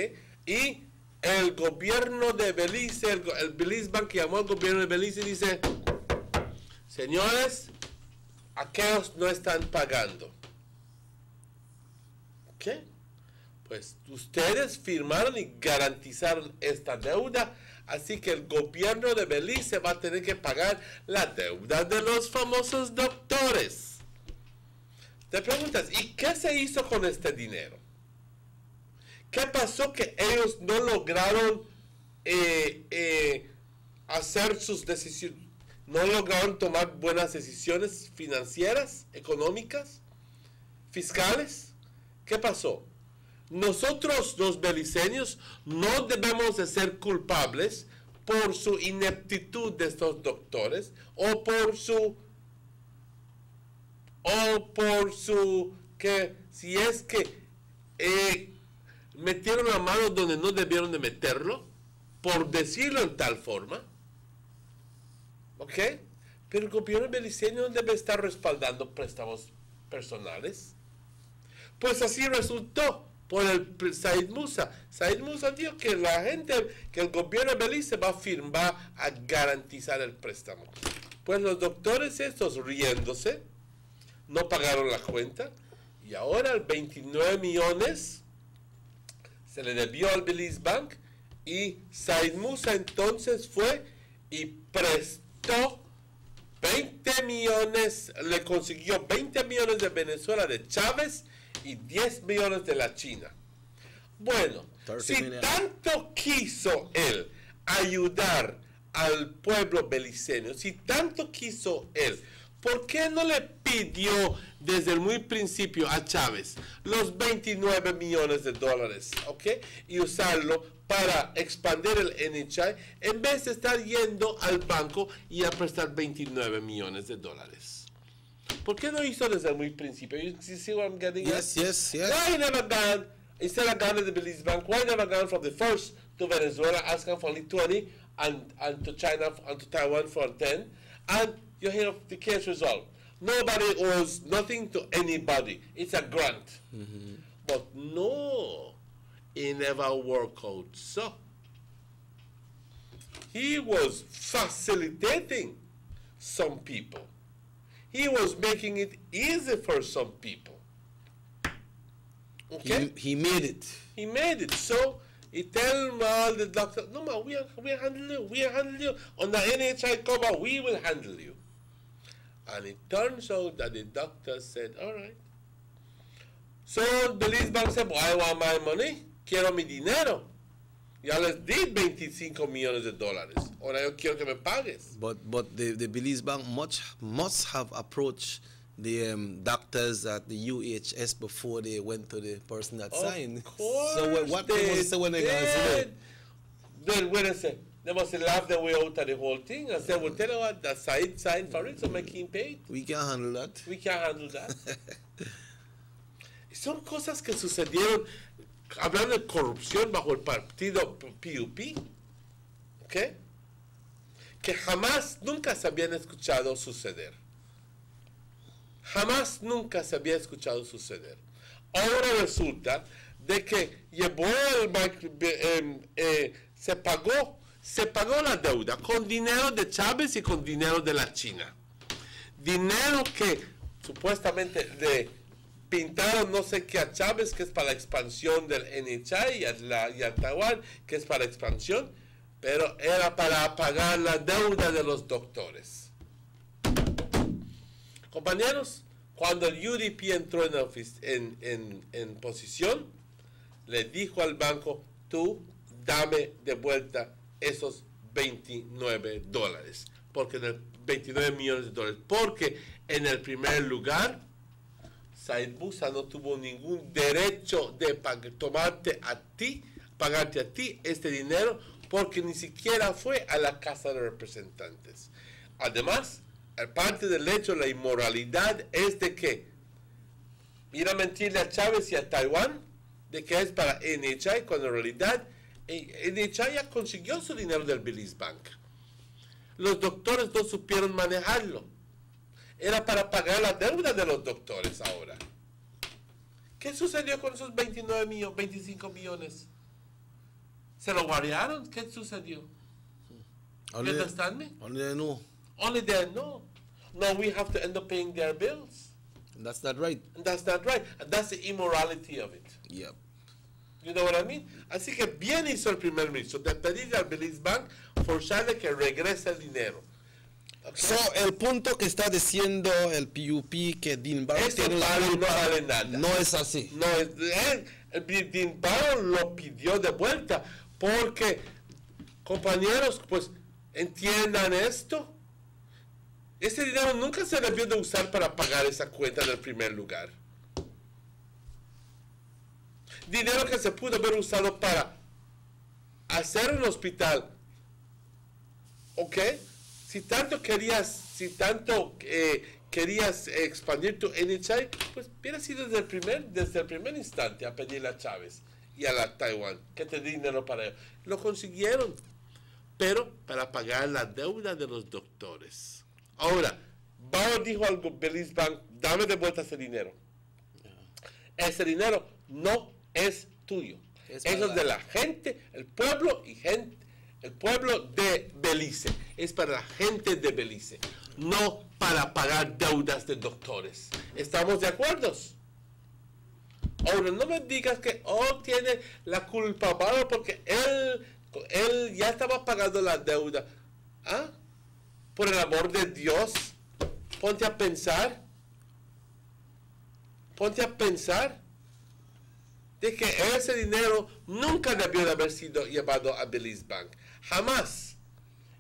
Y el gobierno de Belice, el Belize Bank llamó al gobierno de Belice y dice, señores, aquellos no están pagando. ¿Ok? Pues ustedes firmaron y garantizaron esta deuda, así que el gobierno de Belice va a tener que pagar la deuda de los famosos doctores. Te preguntas, ¿y qué se hizo con este dinero? ¿Qué pasó que ellos no lograron hacer sus decisiones, no lograron tomar buenas decisiones financieras, económicas, fiscales? ¿Qué pasó? Nosotros los beliceños no debemos de ser culpables por su ineptitud de estos doctores o por su que si es que metieron la mano donde no debieron de meterlo, por decirlo en tal forma, ¿ok? Pero el gobierno beliceño debe estar respaldando préstamos personales. Pues así resultó por el Said Musa. Said Musa dijo que que el gobierno de Belice va a garantizar el préstamo. Pues los doctores estos riéndose, no pagaron la cuenta, y ahora el 29 millones se le debió al Belize Bank, y Said Musa entonces fue y prestó 20 millones, le consiguió 20 millones de Venezuela de Chávez y 10 millones de la China. Bueno, si tanto quiso él ayudar al pueblo beliceño, si tanto quiso él, ¿por qué no le pidió desde el muy principio a Chávez los 29 millones de dólares, ¿ok? Y usarlo para expandir el NHI en vez de estar yendo al banco y a prestar 29 millones de dólares? ¿Por qué no hizo desde el muy principio? You see what I'm getting at? Yes. Why never gone, instead of gone to the Belize Bank, why never gone from the first to Venezuela, asking for only 20, and to China, and to Taiwan for 10, and you hear the case resolved. Nobody owes nothing to anybody. It's a grant. But no, it never worked out so. He was facilitating some people. He was making it easy for some people. Okay? He made it. He made it. So he tell all the doctors, no, ma, we are handling you. We are handling you. On the NHI cover, we will handle you. And it turns out that the doctor said, all right. So the Belize Bank said, well, I want my money. Quiero mi dinero. Ya les di 25 millones de dólares. Ahora yo quiero que me pagues. But the Belize Bank must have approached the doctors at the UHS before they went to the person that signed. Of course. So what they must say when they got it? Then when I say, they must laugh their way out of the whole thing and say, well, tell you what, the side signed for it, so make him pay. We can't handle that. We can't handle that. Son cosas que sucedieron, hablando de corrupción bajo el partido PUP, ¿ok? Que jamás, nunca se habían escuchado suceder. Jamás, nunca se había escuchado suceder. Ahora resulta de que llevó se pagó la deuda con dinero de Chávez y con dinero de la China. Dinero que supuestamente pintaron no sé qué a Chávez, que es para la expansión del NHI, y a Taiwán, que es para la expansión, pero era para pagar la deuda de los doctores. Compañeros, cuando el UDP entró en posición, le dijo al banco, tú dame de vuelta esos 29 dólares, porque en el 29 millones de dólares, porque en el primer lugar, Said Musa no tuvo ningún derecho de pagarte a ti este dinero, porque ni siquiera fue a la Casa de Representantes. Además, parte del hecho, la inmoralidad es de que ir a mentirle a Chávez y a Taiwán de que es para NHI, cuando en realidad NHI ya consiguió su dinero del Belize Bank. Los doctores no supieron manejarlo. Era para pagar la deuda de los doctores ahora. ¿Qué sucedió con esos 25 millones? ¿Se lo guardaron? ¿Qué sucedió? You understand me? Only they know. Only they know. Now we have to end up paying their bills. And that's not right. And that's not right. And that's the immorality of it. Yep. You know what I mean? Así que bien hizo el primer ministro de pedirle al Belize Bank forzarle que regrese el dinero. Okay. So, el punto que está diciendo el PUP que Dean Barrow tiene la culpa, no vale nada. No es así. No es, Dean Barrow lo pidió de vuelta porque, compañeros, pues entiendan esto. Ese dinero nunca se debió de usar para pagar esa cuenta en el primer lugar. Dinero que se pudo haber usado para hacer un hospital. ¿Ok? Si tanto querías expandir tu NHI, pues hubiera sido desde el primer instante a pedirle a Chávez y a la Taiwán que te dé dinero para ello. Lo consiguieron, pero para pagar la deuda de los doctores. Ahora, Barrow dijo al Belize Bank, dame de vuelta ese dinero. Ese dinero no es tuyo. Eso es de la gente, el pueblo el pueblo de Belice. Es para la gente de Belice, no para pagar deudas de doctores. ¿Estamos de acuerdo? Ahora, no me digas que tiene la culpa Barrow porque él ya estaba pagando la deuda. ¿Ah? Por el amor de Dios, ponte a pensar de que ese dinero nunca debió de haber sido llevado a Belize Bank. Jamás.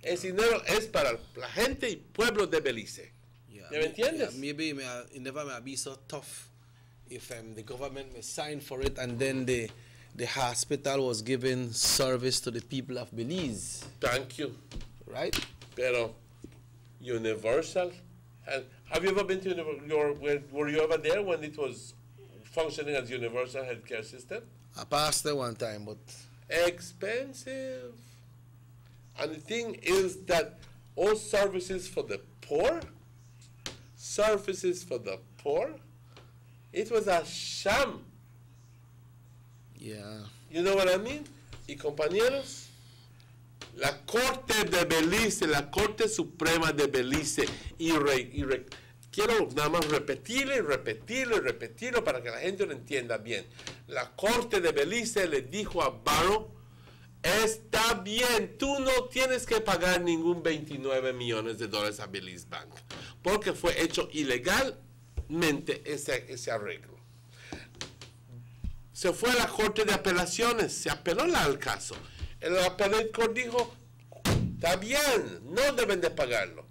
Ese dinero es para la gente y pueblo de Belice. ¿Me entiendes? Maybe it never may be so tough if the government may sign for it and then the hospital was giving service to the people of Belize. Thank you. Right? Pero Universal, have you ever been to were you ever there when it was functioning as Universal Healthcare System? I passed there one time, but expensive. And the thing is that all services for the poor, it was a sham. Yeah. You know what I mean? Y compañeros, la Corte de Belice, la Corte Suprema de Belice, quiero nada más repetirlo para que la gente lo entienda bien. La Corte de Belice le dijo a Barrow, está bien, tú no tienes que pagar ningún 29 millones de dólares a Belize Bank, porque fue hecho ilegalmente ese arreglo. Se fue a la Corte de Apelaciones, se apeló al caso. El Appellate Court dijo, está bien, no deben de pagarlo.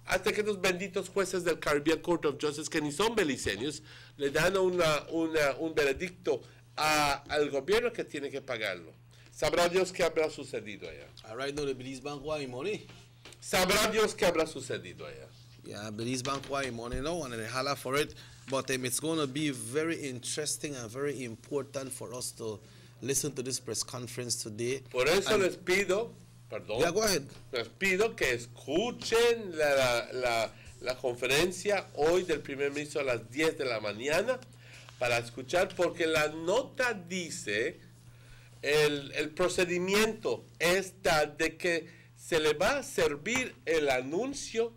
Hasta que los benditos jueces del Caribbean Court of Justice, que ni son beliceños, le dan un veredicto al gobierno que tiene que pagarlo. Sabrá Dios qué habrá sucedido allá. Right now the Belize Bank want money. Sabrá Dios qué habrá sucedido allá. Yeah, Belize Bank want money now and they holler for it. But it's going to be very interesting and very important for us to listen to this press conference today. Por eso les pido, perdón, yeah, go ahead. Les pido que escuchen la conferencia hoy del primer ministro a las 10 de la mañana para escuchar, porque la nota dice, el procedimiento está de que se le va a servir el anuncio,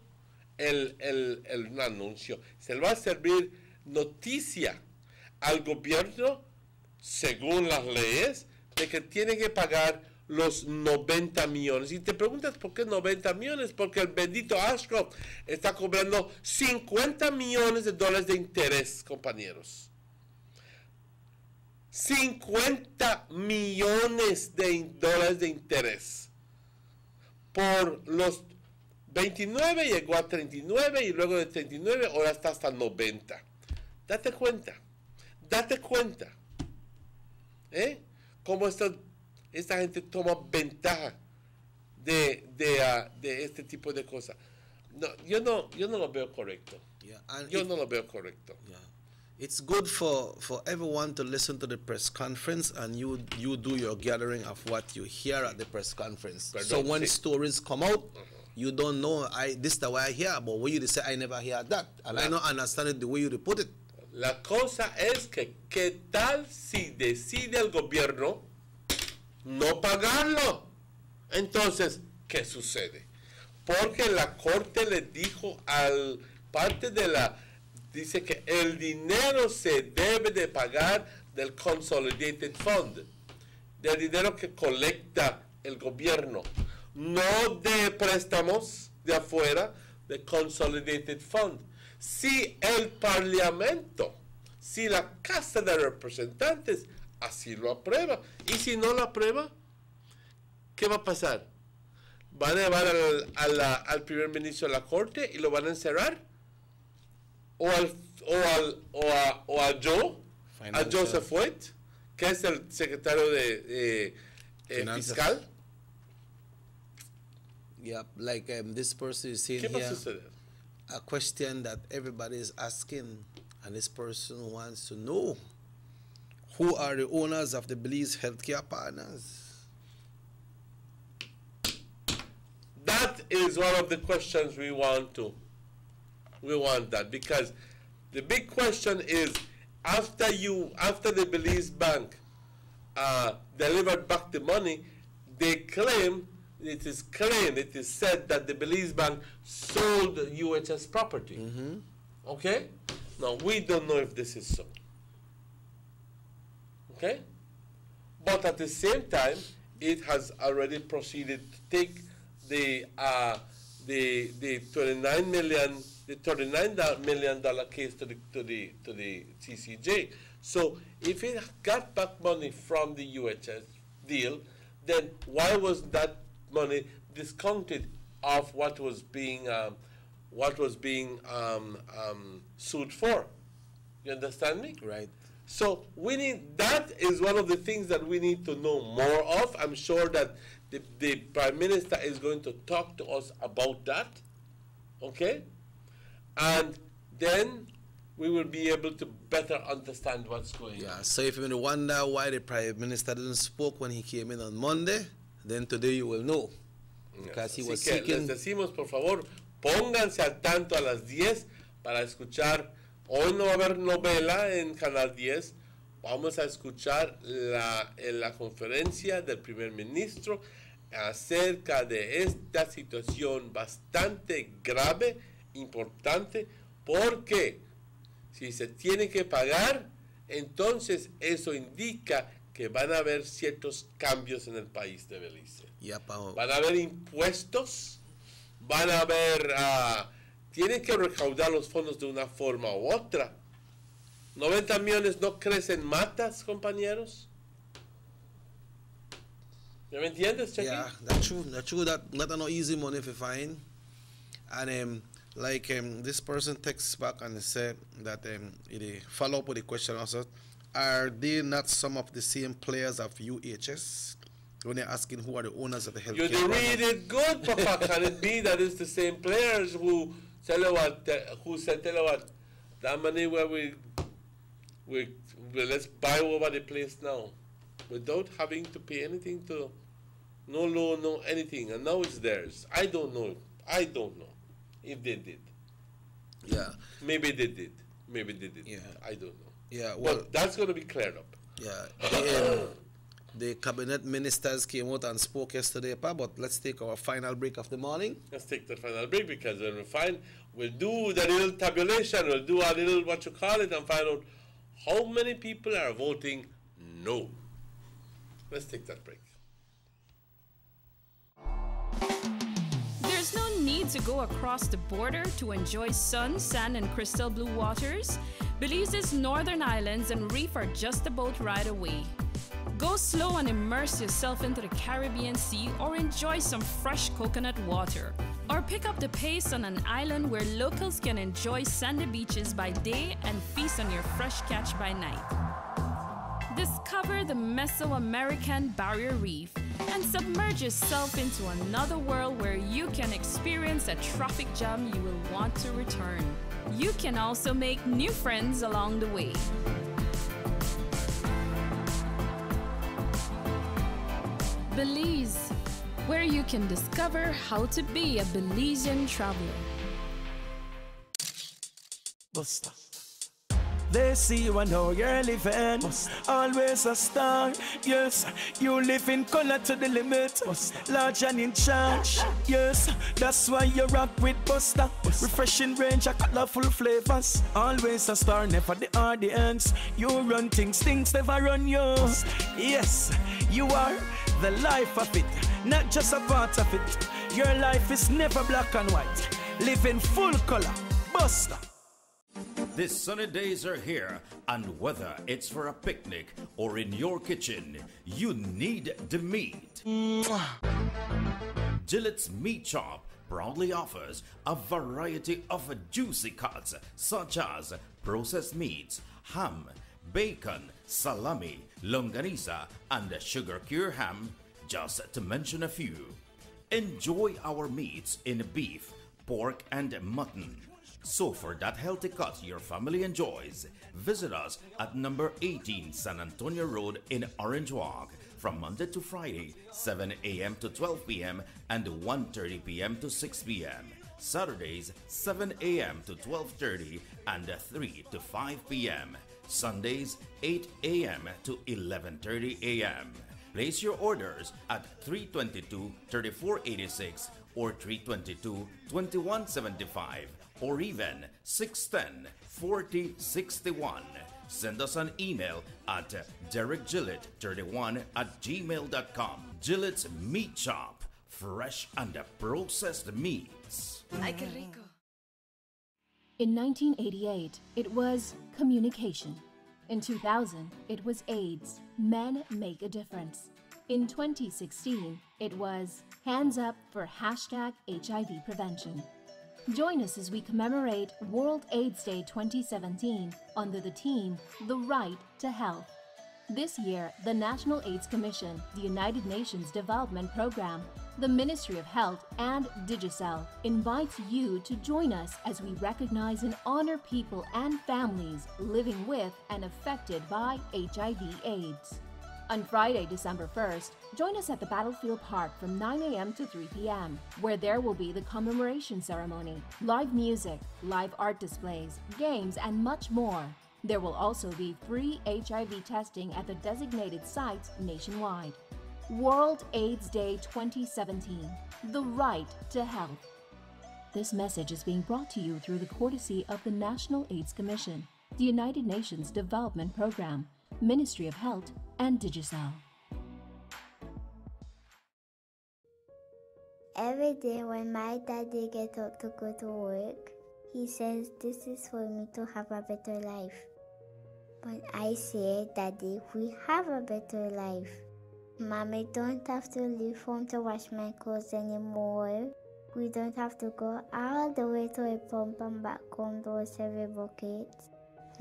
un anuncio, se le va a servir noticia al gobierno, según las leyes, de que tiene que pagar los 90 millones. Y te preguntas por qué 90 millones, porque el bendito Ashcroft está cobrando 50 millones de dólares de interés, compañeros. 50 millones de dólares de interés. Por los 29 llegó a 39 y luego de 39 ahora está hasta 90. Date cuenta. Cómo esta gente toma ventaja de este tipo de cosas. No, yo no lo veo correcto. Yeah, no lo veo correcto. Yeah. It's good for everyone to listen to the press conference and you do your gathering of what you hear at the press conference. So when stories come out, you don't know, this is the way I hear, but when you say I never hear that, and I don't understand it the way you put it. La cosa es que, ¿qué tal si decide el gobierno no pagarlo? Entonces, ¿qué sucede? Porque la corte le dijo al parte de dice que el dinero se debe de pagar del Consolidated Fund, del dinero que colecta el gobierno, no de préstamos de afuera, de Consolidated Fund. Si el Parlamento, si la Casa de Representantes así lo aprueba, y si no lo aprueba, ¿qué va a pasar? ¿Van a llevar al primer ministro a la corte y lo van a encerrar? ¿O a Joseph White, que es el secretario de fiscal? Yeah, like this person is saying here, a question that everybody is asking, and this person wants to know, who are the owners of the Belize Healthcare Partners? That is one of the questions we want that, because the big question is, after the Belize Bank delivered back the money, it is said that the Belize Bank sold UHS property. Okay? Now, we don't know if this is so. Okay? But at the same time, it has already proceeded to take the $39 million case to the CCJ. So if it got back money from the UHS deal, then why was that money discounted of what was being sued for? You understand me? Right. So that is one of the things that we need to know more of. I'm sure that the Prime Minister is going to talk to us about that, okay? And then we will be able to better understand what's going on. Yeah, so if you wonder why the Prime Minister didn't spoke when he came in on Monday, then today you will know. Because he was seeking... Les decimos, por favor, pónganse al tanto a las 10 para escuchar. Hoy no va a haber novela en Canal 10. Vamos a escuchar la conferencia del primer ministro acerca de esta situación bastante grave, importante, porque si se tiene que pagar, entonces eso indica que van a haber ciertos cambios en el país de Belice. Van a haber impuestos, van a haber... tienen que recaudar los fondos de una forma u otra. 90 millones no crecen matas, compañeros. ¿Me entiendes, Chucky? Yeah, that's true. That's true. That not no easy money to find. And this person texts back and said that it follow up with the question also, are they not some of the same players of UHS? When they're asking who are the owners of the healthcare. You read it good, Papa. Can it be that it's the same players who said that money where we let's buy over the place now, without having to pay anything to, no loan, no anything, and now it's theirs. I don't know if they did. Yeah. Maybe they did. Maybe they did. Yeah. I don't know. Yeah. Well, but that's going to be cleared up. Yeah. The cabinet ministers came out and spoke yesterday, but let's take our final break of the morning. Let's take the final break, because when we find, we'll do the little tabulation, we'll do a little what you call it, and find out how many people are voting no. Let's take that break. There's no need to go across the border to enjoy sun, sand, and crystal blue waters. Belize's northern islands and reef are just about right away. Go slow and immerse yourself into the Caribbean Sea, or enjoy some fresh coconut water. Or pick up the pace on an island where locals can enjoy sandy beaches by day and feast on your fresh catch by night. Discover the Mesoamerican Barrier Reef and submerge yourself into another world where you can experience a traffic jam you will want to return. You can also make new friends along the way. Belize, where you can discover how to be a Belizean traveler. Buster. They see you and how you're living. Always a star, yes. You live in color to the limit. Large and in charge, yes. That's why you rock with Buster. Refreshing range of colorful flavors. Always a star, never the audience. You run things never run you. Yes, you are the life of it, not just a part of it. Your life is never black and white. Live in full color. Buster. These sunny days are here, and whether it's for a picnic or in your kitchen, you need the meat. Gillette's Meat Shop proudly offers a variety of juicy cuts such as processed meats, ham, bacon, salami, longanisa, and sugar cure ham, just to mention a few. Enjoy our meats in beef, pork, and mutton. So for that healthy cut your family enjoys, visit us at number 18 San Antonio Road in Orange Walk from Monday to Friday, 7 a.m. to 12 p.m. and 1:30 p.m. to 6 p.m. Saturdays, 7 a.m. to 12:30 and 3 to 5 p.m. Sundays, 8 a.m. to 11:30 a.m. Place your orders at 322-3486 or 322-2175 or even 610-4061. Send us an email at derekgillett31@gmail.com. Gillette's Meat Shop, fresh and processed meats. Ay, qué rico. In 1988, it was communication. In 2000, it was AIDS. Men make a difference. In 2016, it was hands up for #HIV prevention. Join us as we commemorate World AIDS Day 2017 under the theme, The Right to Health. This year, the National AIDS Commission, the United Nations Development Program, the Ministry of Health, and Digicel invites you to join us as we recognize and honor people and families living with and affected by HIV/AIDS. On Friday, December 1st, join us at the Battlefield Park from 9 a.m. to 3 p.m., where there will be the commemoration ceremony, live music, live art displays, games, and much more. There will also be free HIV testing at the designated sites nationwide. World AIDS Day 2017, the right to health. This message is being brought to you through the courtesy of the National AIDS Commission, the United Nations Development Program, Ministry of Health, and Digicel. Every day when my daddy gets up to go to work, he says this is for me to have a better life. But I say, Daddy, we have a better life. Mommy don't have to leave home to wash my clothes anymore. We don't have to go all the way to a pump and back home to wash every bucket.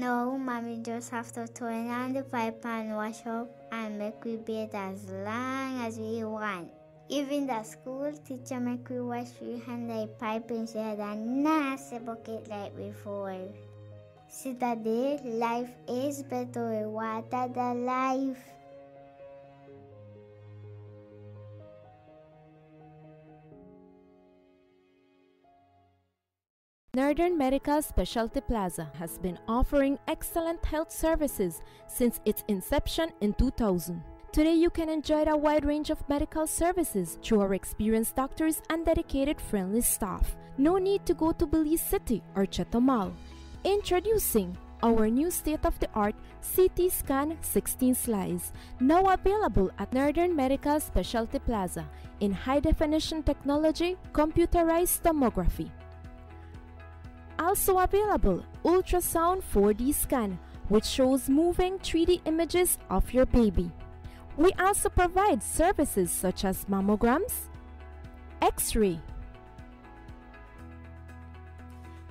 No, Mommy just have to turn on the pipe and wash up and make we bathe as long as we want. Even the school teacher make we wash we hand the pipe instead of a nasty bucket like before. See, Daddy, life is better with water than life. Northern Medical Specialty Plaza has been offering excellent health services since its inception in 2000. Today you can enjoy a wide range of medical services through our experienced doctors and dedicated friendly staff. No need to go to Belize City or Chetumal. Introducing our new state-of-the-art CT Scan 16 slice, now available at Northern Medical Specialty Plaza in high-definition technology, computerized tomography. Also available, ultrasound 4D scan, which shows moving 3D images of your baby. We also provide services such as mammograms, X-ray,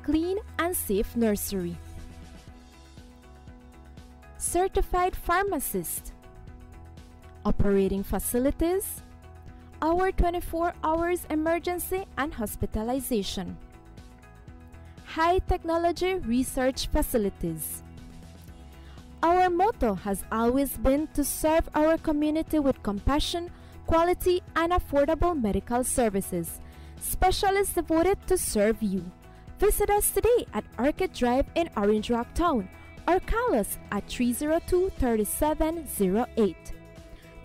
clean and safe nursery, certified pharmacist, operating facilities, our 24 hours emergency and hospitalization, high technology research facilities. Our motto has always been to serve our community with compassion, quality, and affordable medical services. Specialists devoted to serve you. Visit us today at Arcade Drive in Orange Rock Town or call us at 302-3708.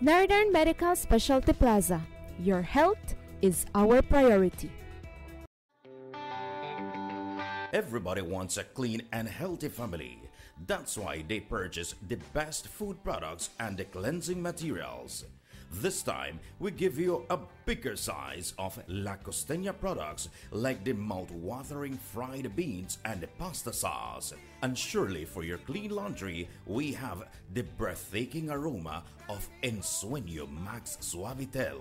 Northern Medical Specialty Plaza. Your health is our priority. Everybody wants a clean and healthy family. That's why they purchase the best food products and the cleansing materials. This time, we give you a bigger size of La Costeña products like the mouth-watering fried beans and the pasta sauce. And surely for your clean laundry, we have the breathtaking aroma of Ensueño Max Suavitel.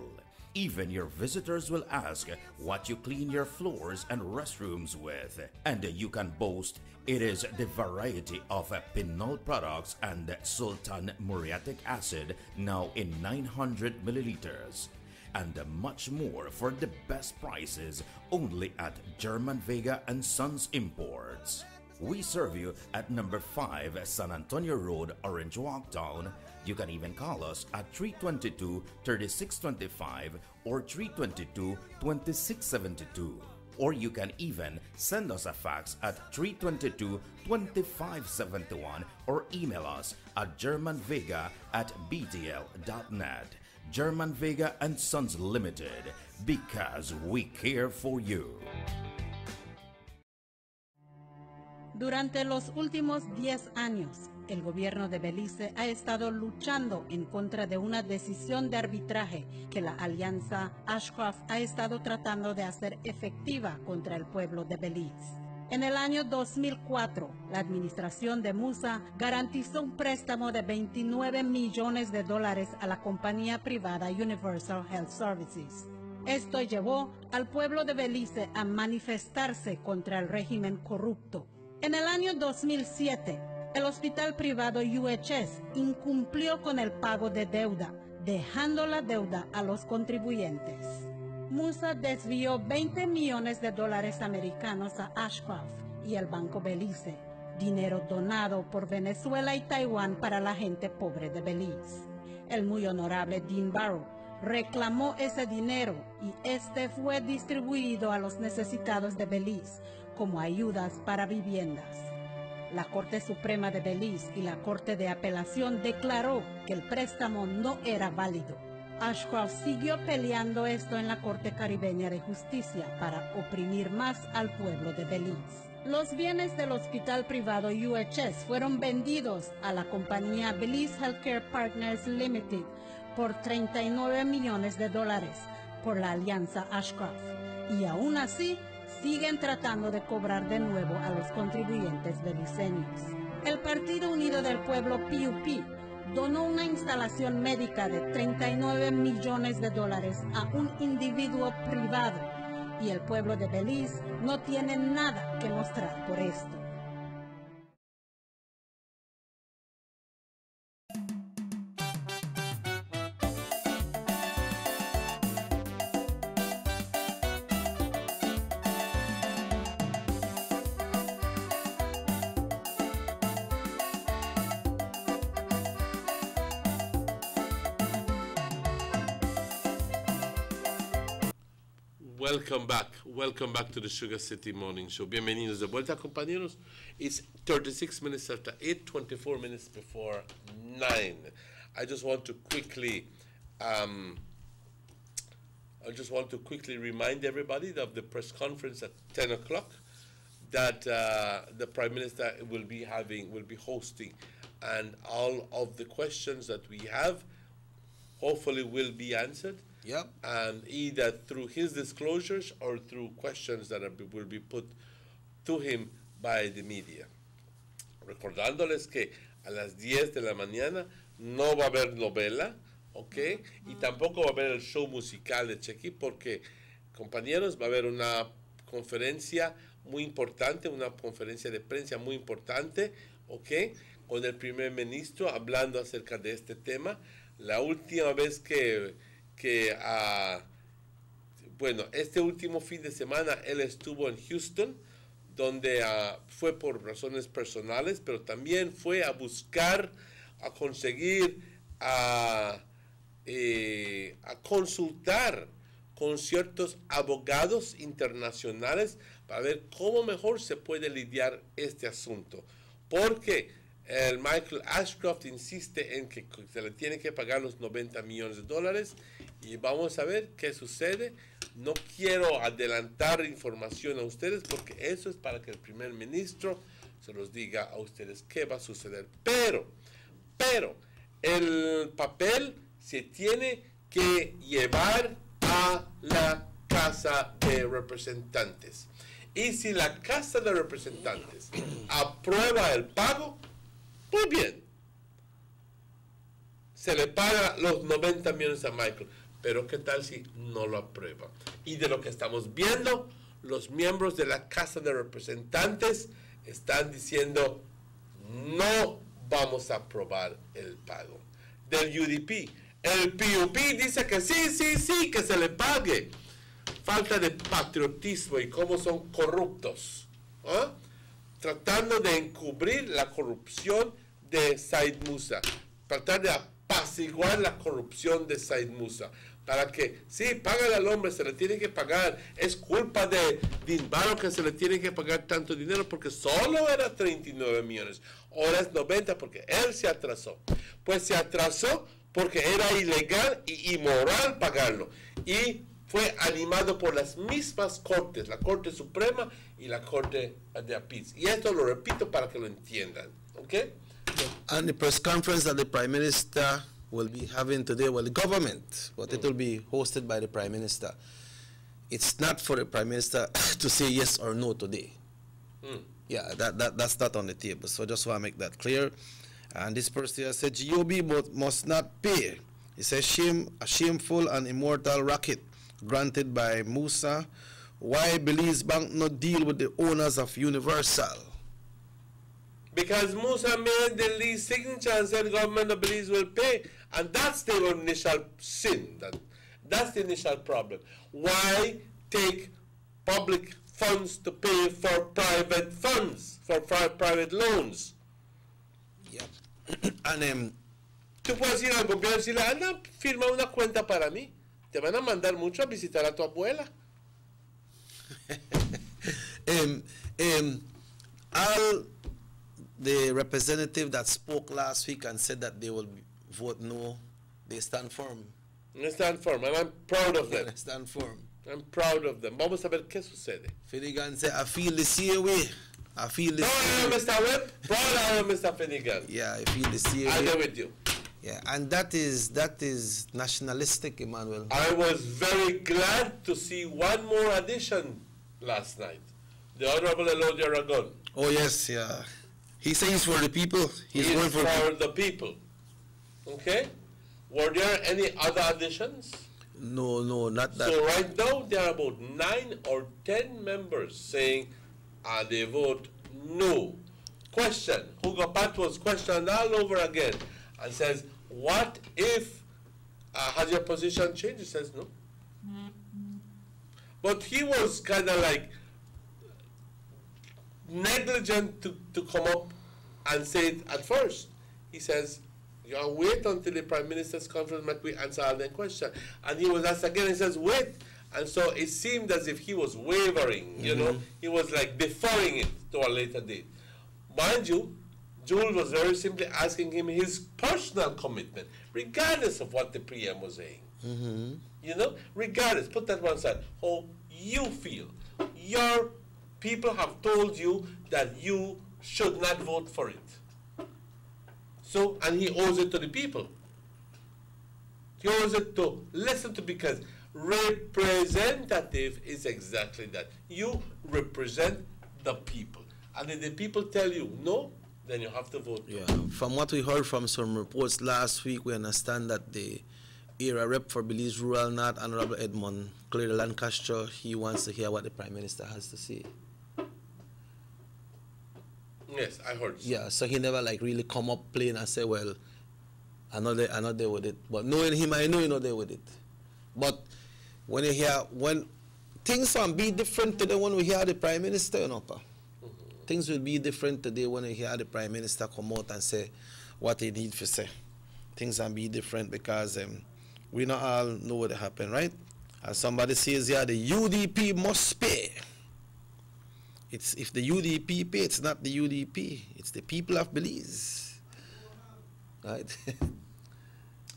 Even your visitors will ask what you clean your floors and restrooms with. And you can boast it is the variety of Pinol products and Sultan muriatic acid now in 900 milliliters. And much more for the best prices only at German Vega and Sons Imports. We serve you at number 5 San Antonio Road, Orange Walk Town. You can even call us at 322-3625 or 322-2672. Or you can even send us a fax at 322-2571 or email us at germanvega@btl.net. German Vega and Sons Limited, because we care for you. Durante los últimos 10 años, el gobierno de Belice ha estado luchando en contra de una decisión de arbitraje que la Alianza Ashcroft ha estado tratando de hacer efectiva contra el pueblo de Belice. En el año 2004, la administración de Musa garantizó un préstamo de $29 millones a la compañía privada Universal Health Services. Esto llevó al pueblo de Belice a manifestarse contra el régimen corrupto. En el año 2007, el hospital privado UHS incumplió con el pago de deuda, dejando la deuda a los contribuyentes. Musa desvió $20 millones americanos a Ashcroft y el Banco Belice, dinero donado por Venezuela y Taiwán para la gente pobre de Belice. El muy honorable Dean Barrow reclamó ese dinero y este fue distribuido a los necesitados de Belice como ayudas para viviendas. La Corte Suprema de Belice y la Corte de Apelación declaró que el préstamo no era válido. Ashcroft siguió peleando esto en la Corte Caribeña de Justicia para oprimir más al pueblo de Belice. Los bienes del hospital privado UHS fueron vendidos a la compañía Belize Healthcare Partners Limited por $39 millones por la alianza Ashcroft. Y aún así, siguen tratando de cobrar de nuevo a los contribuyentes beliceños. El Partido Unido del Pueblo PUP donó una instalación médica de $39 millones a un individuo privado y el pueblo de Belice no tiene nada que mostrar por esto. Welcome back to the Sugar City Morning Show. Bienvenidos de vuelta, compañeros. It's 36 minutes after 8, 24 minutes before 9. I just want to quickly remind everybody of the press conference at 10 o'clock that the Prime Minister will be hosting, and all of the questions that we have hopefully will be answered. Yep. And either through his disclosures or through questions that will be put to him by the media. Recordándoles que a las 10 de la mañana no va a haber novela, ¿ok? Y tampoco va a haber el show musical de Chequi porque, compañeros, va a haber una conferencia muy importante, una conferencia de prensa muy importante, ¿ok? Con el primer ministro hablando acerca de este tema. La última vez este último fin de semana él estuvo en Houston, donde fue por razones personales, pero también fue a buscar, a conseguir, a consultar con ciertos abogados internacionales para ver cómo mejor se puede lidiar este asunto. Porque El Michael Ashcroft insiste en que se le tiene que pagar los 90 millones de dólares y vamos a ver qué sucede. No quiero adelantar información a ustedes porque eso es para que el primer ministro se los diga a ustedes qué va a suceder. Pero el papel se tiene que llevar a la Casa de Representantes. Y si la Casa de Representantes aprueba el pago, muy bien. Se le paga los 90 millones a Michael. Pero ¿qué tal si no lo aprueba? Y de lo que estamos viendo, los miembros de la Casa de Representantes están diciendo no vamos a aprobar el pago. Del UDP. El PUP dice que sí, que se le pague. Falta de patriotismo y cómo son corruptos. ¿Ah? Tratando de encubrir la corrupción de Said Musa. Tratar de apaciguar la corrupción de Said Musa. Para que, sí, págale al hombre, se le tiene que pagar. Es culpa de Dinbaro que se le tiene que pagar tanto dinero porque solo era 39 millones. Ahora es 90 porque él se atrasó. Pues se atrasó porque era ilegal y inmoral pagarlo. Y fue animado por las mismas cortes, la Corte Suprema y la Corte de Appeals. Y esto lo repito para que lo entiendan. ¿Ok? And the press conference that the Prime Minister will be having today, well, the government, but it will be hosted by the Prime Minister. It's not for the Prime Minister to say yes or no today. Yeah, that's not on the table. So just want to make that clear. And this person here said, GOB must not pay. He says, a shameful and immortal racket granted by Musa. Why Belize Bank not deal with the owners of Universal? Because Musa made the lease signature and said government of Belize will pay. And that's the initial sin. That's the initial problem. Why take public funds to pay for private funds, for private loans? Yeah. And tú puedes ir al gobierno y decirle, anda, firma una cuenta para mí. Te van a mandar mucho a visitar a tu abuela. All the representative that spoke last week and said that they will vote no, they stand firm. They stand firm, and I'm proud of them. They stand firm. I'm proud of them. Vamos a ver qué sucede. Finnegan said, I feel the same way. I feel the same way. Mr. Webb, proud of Mr. Finnegan. Yeah, I feel the same way. I'll go with you. Yeah, and that is nationalistic, Emmanuel. I was very glad to see one more addition last night. The Honorable Elodia Aragon. Oh, yes, yeah. He says for the people. He's for the people. Okay? Were there any other additions? No, not that. So right now, there are about 9 or 10 members saying they vote no. Question. Hugo Pat was questioned all over again and says, what if, has your position changed? He says no. But he was kind of like negligent to come up and say it at first. He says, you know, wait until the Prime Minister's conference might we answer all the questions. And he was asked again, he says, wait. And so it seemed as if he was wavering, you know, he was like deferring it to a later date. Mind you, Jules was very simply asking him his personal commitment, regardless of what the PM was saying. You know, regardless, put that one side, how you feel. Your people have told you that you should not vote for it. So, and he owes it to the people. He owes it to listen to, because representative is exactly that. You represent the people. And if the people tell you no, then you have to vote. Yeah, from what we heard from some reports last week, we understand that the area rep for Belize Rural North, Honorable Edmund Claire Lancaster, he wants to hear what the Prime Minister has to say. Yes, I heard. Yeah, so he never like really come up plain and say, well, I'm not there with it. But knowing him, I know you're not there with it. But when you hear, when things can be different today when we hear the Prime Minister, you know, pa. Things will be different today when you hear the Prime Minister come out and say what he need to say. Things can be different because we not all know what happened, right? As somebody says here, the UDP must pay. It's if the UDP pay, it's not the UDP. It's the people of Belize. Right?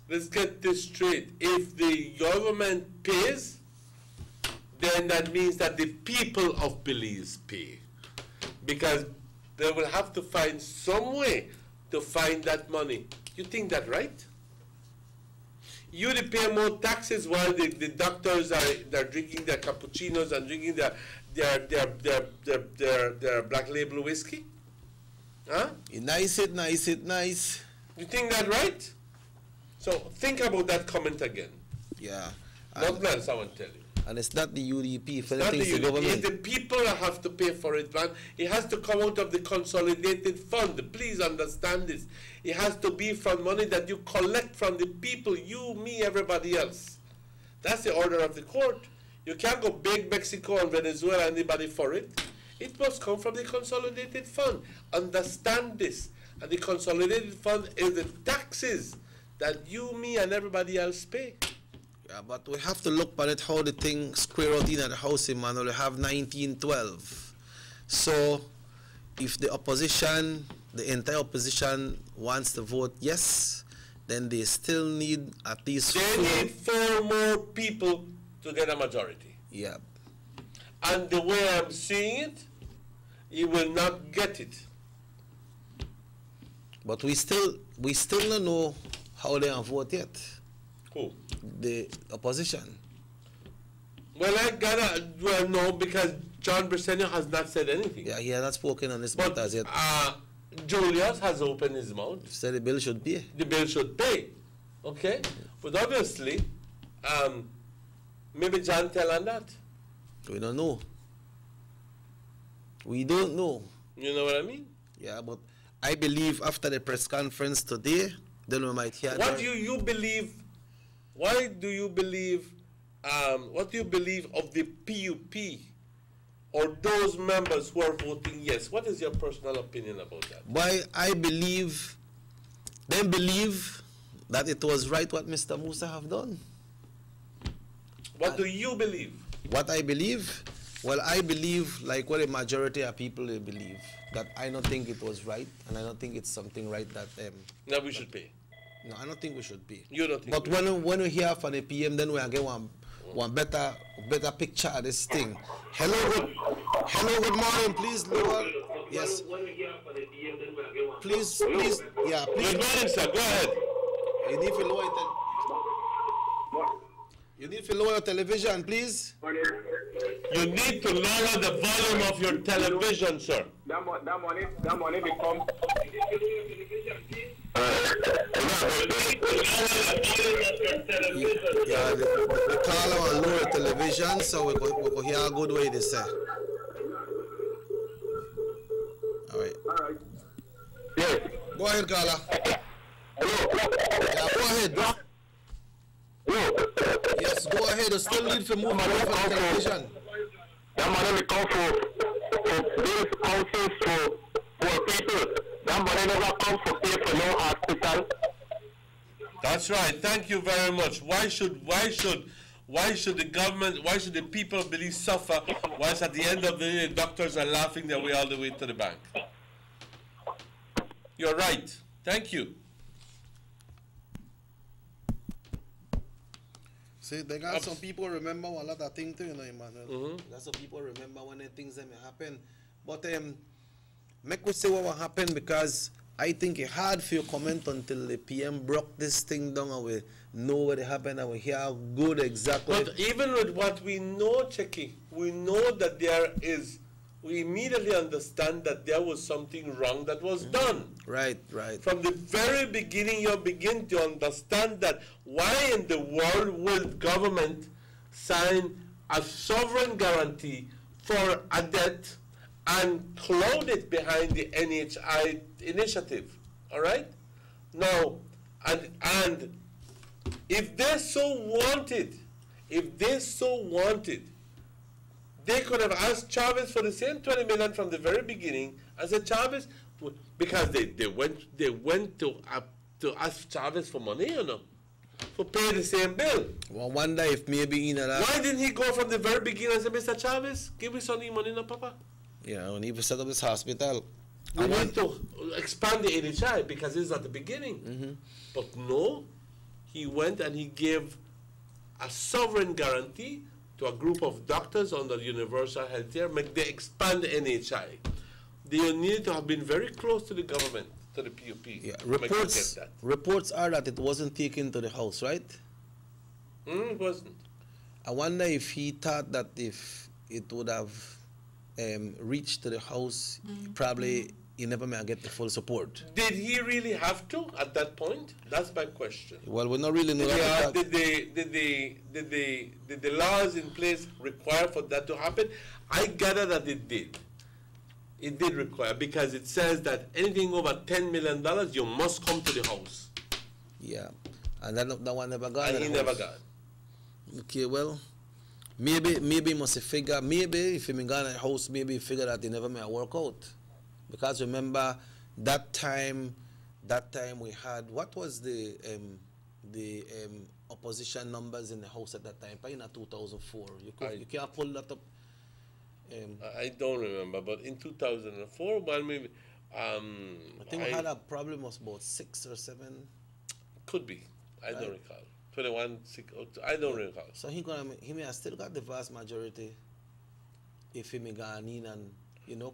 Let's get this straight. If the government pays, then that means that the people of Belize pay. Because they will have to find some way to find that money. You think that right? You pay more taxes while the doctors are drinking their cappuccinos and drinking their black label whiskey? Huh? Nice. You think that right? So think about that comment again. Yeah. Nothing else I want to tell you. And it's not the UDP. If It's not anything, the the government. It's the people that have to pay for it, man. It has to come out of the consolidated fund. Please understand this. It has to be from money that you collect from the people, you, me, everybody else. That's the order of the court. You can't go beg Mexico and Venezuela, anybody for it. It must come from the consolidated fund. Understand this. And the consolidated fund is the taxes that you, me, and everybody else pay. Yeah, but we have to look at it how the thing square out in at the House, Emmanuel. We have 1912. So if the opposition, the entire opposition wants to vote yes, then they still need at least They need 4 more people to get a majority. Yeah. And the way I'm seeing it, he will not get it. But we still don't know how they have voted yet. Who? The opposition. Well, I gotta know because John Briceño has not said anything. Yeah, he has not spoken on this matter as yet. Julius has opened his mouth. He said the bill should pay. The bill should pay. Okay? But obviously, maybe John tell on that. We don't know. We don't know. You know what I mean? Yeah, but I believe after the press conference today, then we might hear. What do you believe? Why do you believe? What do you believe of the PUP or those members who are voting yes? What is your personal opinion about that? Why I believe, they believe that it was right what Mr. Musa have done. What do you believe? What I believe? Well, I believe like what a majority of people they believe, that I don't think it was right, and I don't think it's something right that that we should pay. No, I don't think we should pay. You don't think? But when we hear from the PM, then we get one better picture of this thing. Hello, good morning. Please lower. Yes. Please, yeah. Please. Good morning, sir. Go ahead. You need to lower it. You need to lower your television, please. You need to lower the volume of your television, sir. That money becomes. Yeah, the caller will lower the television, so we go hear a good way they say. All right. Yes. Go ahead, caller. Yeah, go ahead. Yes, go ahead. You still need to move away from the television. That money will come for these houses for people. That money never comes to pay for no hospital. That's right. Thank you very much. Why should the government, why should the people of Belize suffer whilst at the end of the day doctors are laughing their way all the way to the bank? You're right. Thank you. See, they got some people remember a lot of things too, you know, Emmanuel. Got some people remember when the things that may happen. But make we say what will happen, because I think it's hard for you to comment until the PM broke this thing down and we know what happened and we hear how good exactly. But even with what we know, Checky, we know that we immediately understand that there was something wrong that was done. Right. From the very beginning, you begin to understand that why in the world will government sign a sovereign guarantee for a debt and clothe it behind the NHI initiative, all right? Now, and if they so wanted, they could have asked Chavez for the same 20 million from the very beginning and said, Chavez, because they went to ask Chavez for money, you know, for pay the same bill. Well, I wonder if maybe why didn't he go from the very beginning and say, Mr. Chavez, give me some money now, Papa? Yeah, when he set up this hospital. We need to expand the NHI because this is at the beginning. But no, he went and he gave a sovereign guarantee to a group of doctors under universal health care, they expand the NHI. They need to have been very close to the government, to the PUP. Yeah, reports are that it wasn't taken to the House, right? It wasn't. I wonder if he thought that if it would have reached to the House, probably he never may get the full support. Did he really have to at that point? That's my question. Well, we're not really know did the laws in place require for that to happen? I gather that it did. It did require, because it says that anything over $10 million, you must come to the House. Yeah, and that one never got. And he never got. Okay, well, maybe he must figure, maybe if he got in the House, maybe he figured that he never may work out. Because remember, that time we had, what was the opposition numbers in the House at that time? Probably in 2004. You can't pull that up. I don't remember, but in 2004, well, maybe. I think we had a problem was about 6 or 7. Could be. I don't recall. 21, 6, I don't recall. So he may have still got the vast majority if he may go in and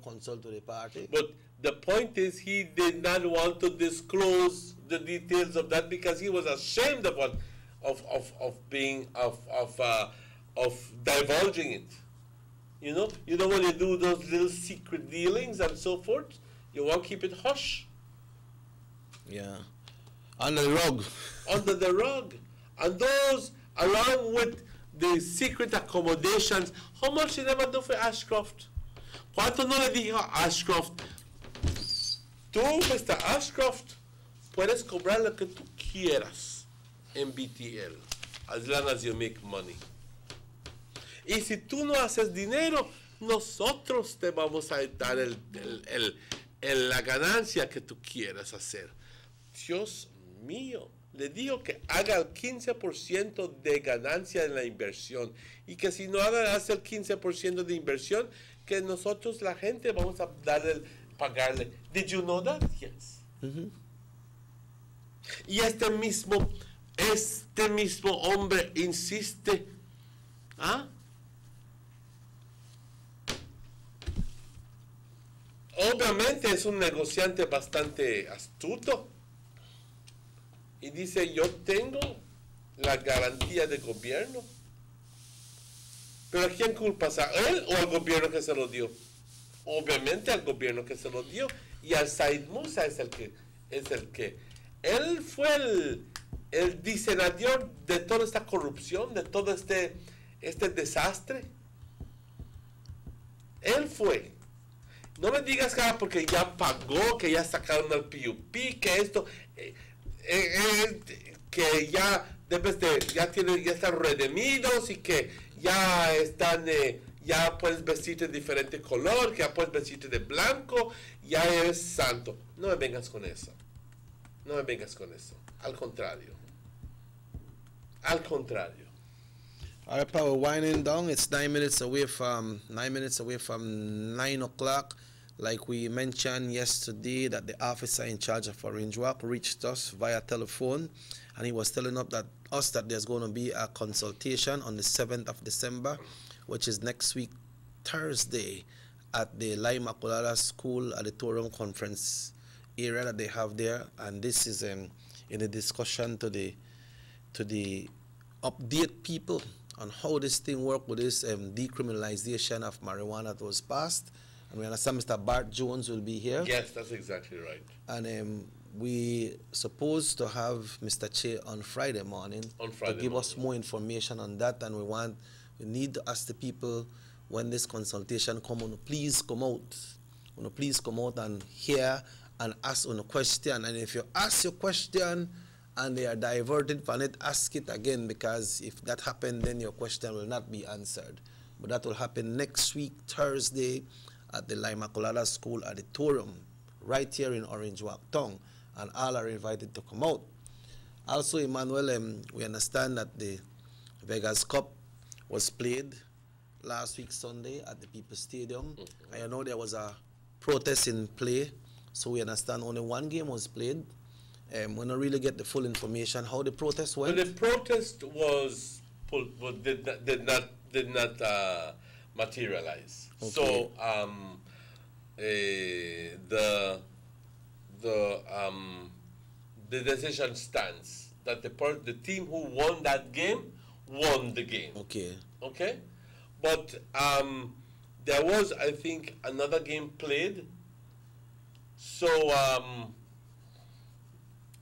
consult with the party. But the point is, he did not want to disclose the details of that because he was ashamed of divulging it. You know when you do those little secret dealings and so forth, you want to keep it hush. Yeah, under the rug. Under the rug, and those along with the secret accommodations. How much you never do for Ashcroft? ¿Cuánto no le dijo a Ashcroft? Tú, Mr. Ashcroft, puedes cobrar lo que tú quieras en BTL, as long as you make money. Y si tú no haces dinero, nosotros te vamos a dar la ganancia que tú quieras hacer. Dios mío, le digo que haga el 15% de ganancia en la inversión. Y que si no hace el 15% de inversión, que nosotros, la gente, vamos a pagarle. Did you know that? Yes. Y este mismo hombre insiste. ¿Ah? Obviamente es un negociante bastante astuto. Y dice, yo tengo la garantía de gobierno. ¿Pero a quién culpas? ¿A él o al gobierno que se lo dio? Obviamente al gobierno que se lo dio. Y al Said Musa es el que él fue el diseñador de toda esta corrupción, de todo este desastre. Él fue. No me digas que porque ya pagó, que ya sacaron al PUP, que esto, que ya ya están redimidos y que ya están, ya puedes vestirte de diferente color, que ya puedes vestirte de blanco, ya eres santo. No me vengas con eso. No me vengas con eso. Al contrario. Al contrario. All right, we're winding down. It's 9 minutes away from 9 o'clock. Like we mentioned yesterday, that the officer in charge of Orange Walk reached us via telephone, and he was telling us that there's going to be a consultation on the 7th of December, which is next week, Thursday, at the Lima Colada School Auditorium Conference area that they have there. And this is in a discussion to update people on how this thing works with this decriminalization of marijuana that was passed. And we understand Mr. Bart Jones will be here. Yes, that's exactly right. And we supposed to have Mr. Che on Friday morning to give us more information on that. And we need to ask the people when this consultation come on, please come out. Please come out and hear and ask on a question. And if you ask your question and they are diverted from it, ask it again, because if that happens, then your question will not be answered. But that will happen next week, Thursday, at the Lima Colada School Auditorium, right here in Orange Walk Town, and all are invited to come out. Also, Emmanuel, we understand that the Vegas Cup was played last week Sunday at the People's Stadium. I know there was a protest in play, so we understand only one game was played. We don't really get the full information how the protest went. Well, the protest did not materialize. Okay. So the decision stands that the team who won that game won the game. Okay. Okay, but there was, I think, another game played. So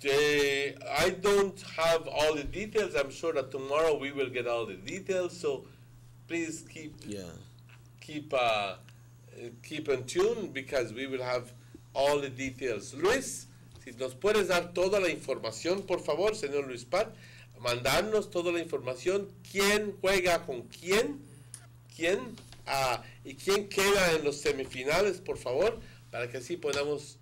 I don't have all the details. I'm sure that tomorrow we will get all the details. So please keep in tune because we will have all the details. Luis, si nos puedes dar toda la información, por favor, señor Luis Pat, mandarnos toda la información, quién juega con quién y quién queda en los semifinales, por favor, para que así podamos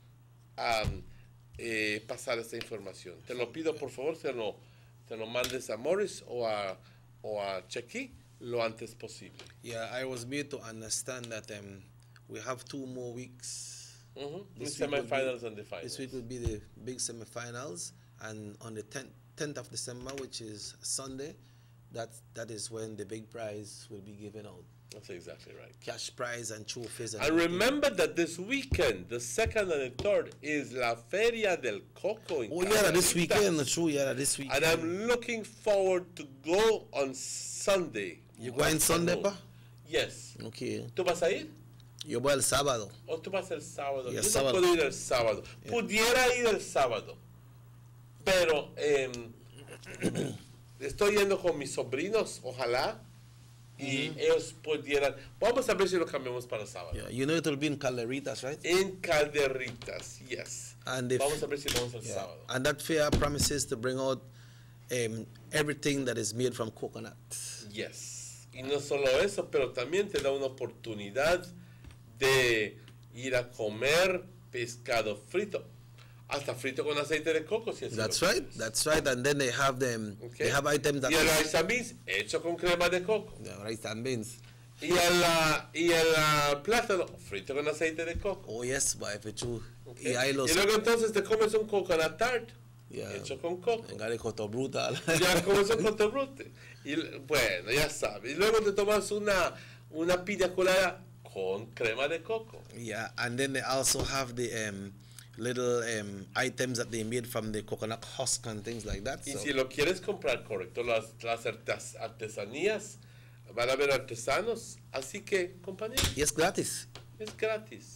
pasar esta información. Te lo pido, por favor, se lo mandes a Morris o a Chequi lo antes posible. Yeah, I was made to understand that we have 2 more weeks. The semifinals and the finals. This week will be the big semifinals, and on the 10th of December, which is Sunday, that is when the big prize will be given out. That's exactly right. Cash prize and trophies. And remember that this weekend, the 2nd and the 3rd, is La Feria del Coco in this weekend. True, this weekend. And I'm looking forward to go on Sunday. You going Sunday, pa? Yes. Okay. ¿Tú vas a ir? Yo voy el sábado. ¿O tú vas el sábado? Yeah, Yo sábado. no puedo ir el sábado. Yeah. Pudiera ir el sábado, pero estoy yendo con mis sobrinos, ojalá, y ellos pudieran. Vamos a ver si lo cambiamos para el sábado. Yeah, you know it will be in Calderitas, right? En Calderitas, yes. And vamos a ver si lo vamos el sábado. And that fair promises to bring out everything that is made from coconut. Yes. Y no solo eso, pero también te da una oportunidad de ir a comer pescado frito, hasta frito con aceite de coco. Si That's right. And then they have them. Okay. They have items that. Y el rice and beans hecho con crema de coco. Yeah, rice and beans. Y el plátano frito con aceite de coco. Oh yes, but if it's true. Okay. Y luego entonces te comes un coconut tart. Yeah. Hecho con coco. Venga de coto brutal. Ya comes un coto brute. Y bueno, ya sabes. Y luego te tomas una pina colada con crema de coco. Yeah, and then they also have the little items that they made from the coconut husk and things like that. Y si lo quieres comprar correcto, las artesanías, van a haber artesanos, así que, compañero. Y es gratis. Es gratis.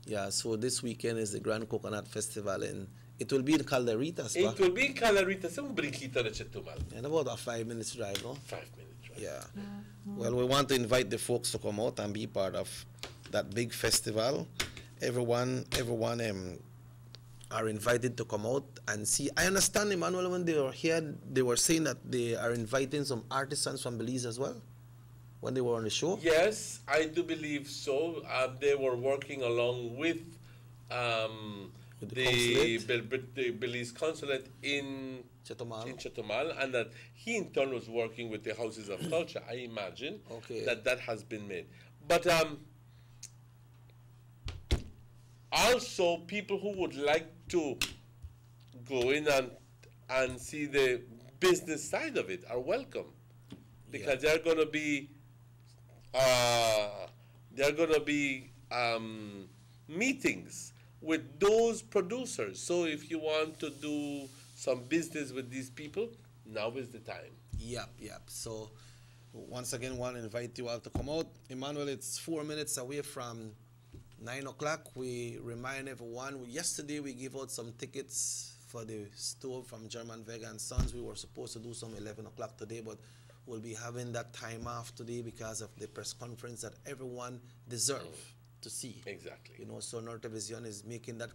Yeah, so this weekend is the Grand Coconut Festival, and it will be in Calderitas. It will be in Calderitas, un brinquito de Chetumal. And about a 5 minutes drive, no? 5 minutes drive. Yeah. Well, we want to invite the folks to come out and be part of that big festival. Everyone are invited to come out and see. I understand, Emmanuel, when they were here, they were saying that they are inviting some artisans from Belize as well, when they were on the show. Yes, I do believe so. They were working along with the Belize consulate in Chetumal, and that he in turn was working with the houses of culture. I imagine that has been made. But also, people who would like to go in and see the business side of it are welcome, because they're going to be meetings with those producers. So if you want to do some business with these people, now is the time. Yep. So once again, want to invite you all to come out. Emmanuel, it's 4 minutes away from 9 o'clock. We remind everyone, yesterday we gave out some tickets for the stove from German Vega and Sons. We were supposed to do some 11 o'clock today, but we'll be having that time off today because of the press conference that everyone deserves to see. Exactly. You know, so Nortevision is making that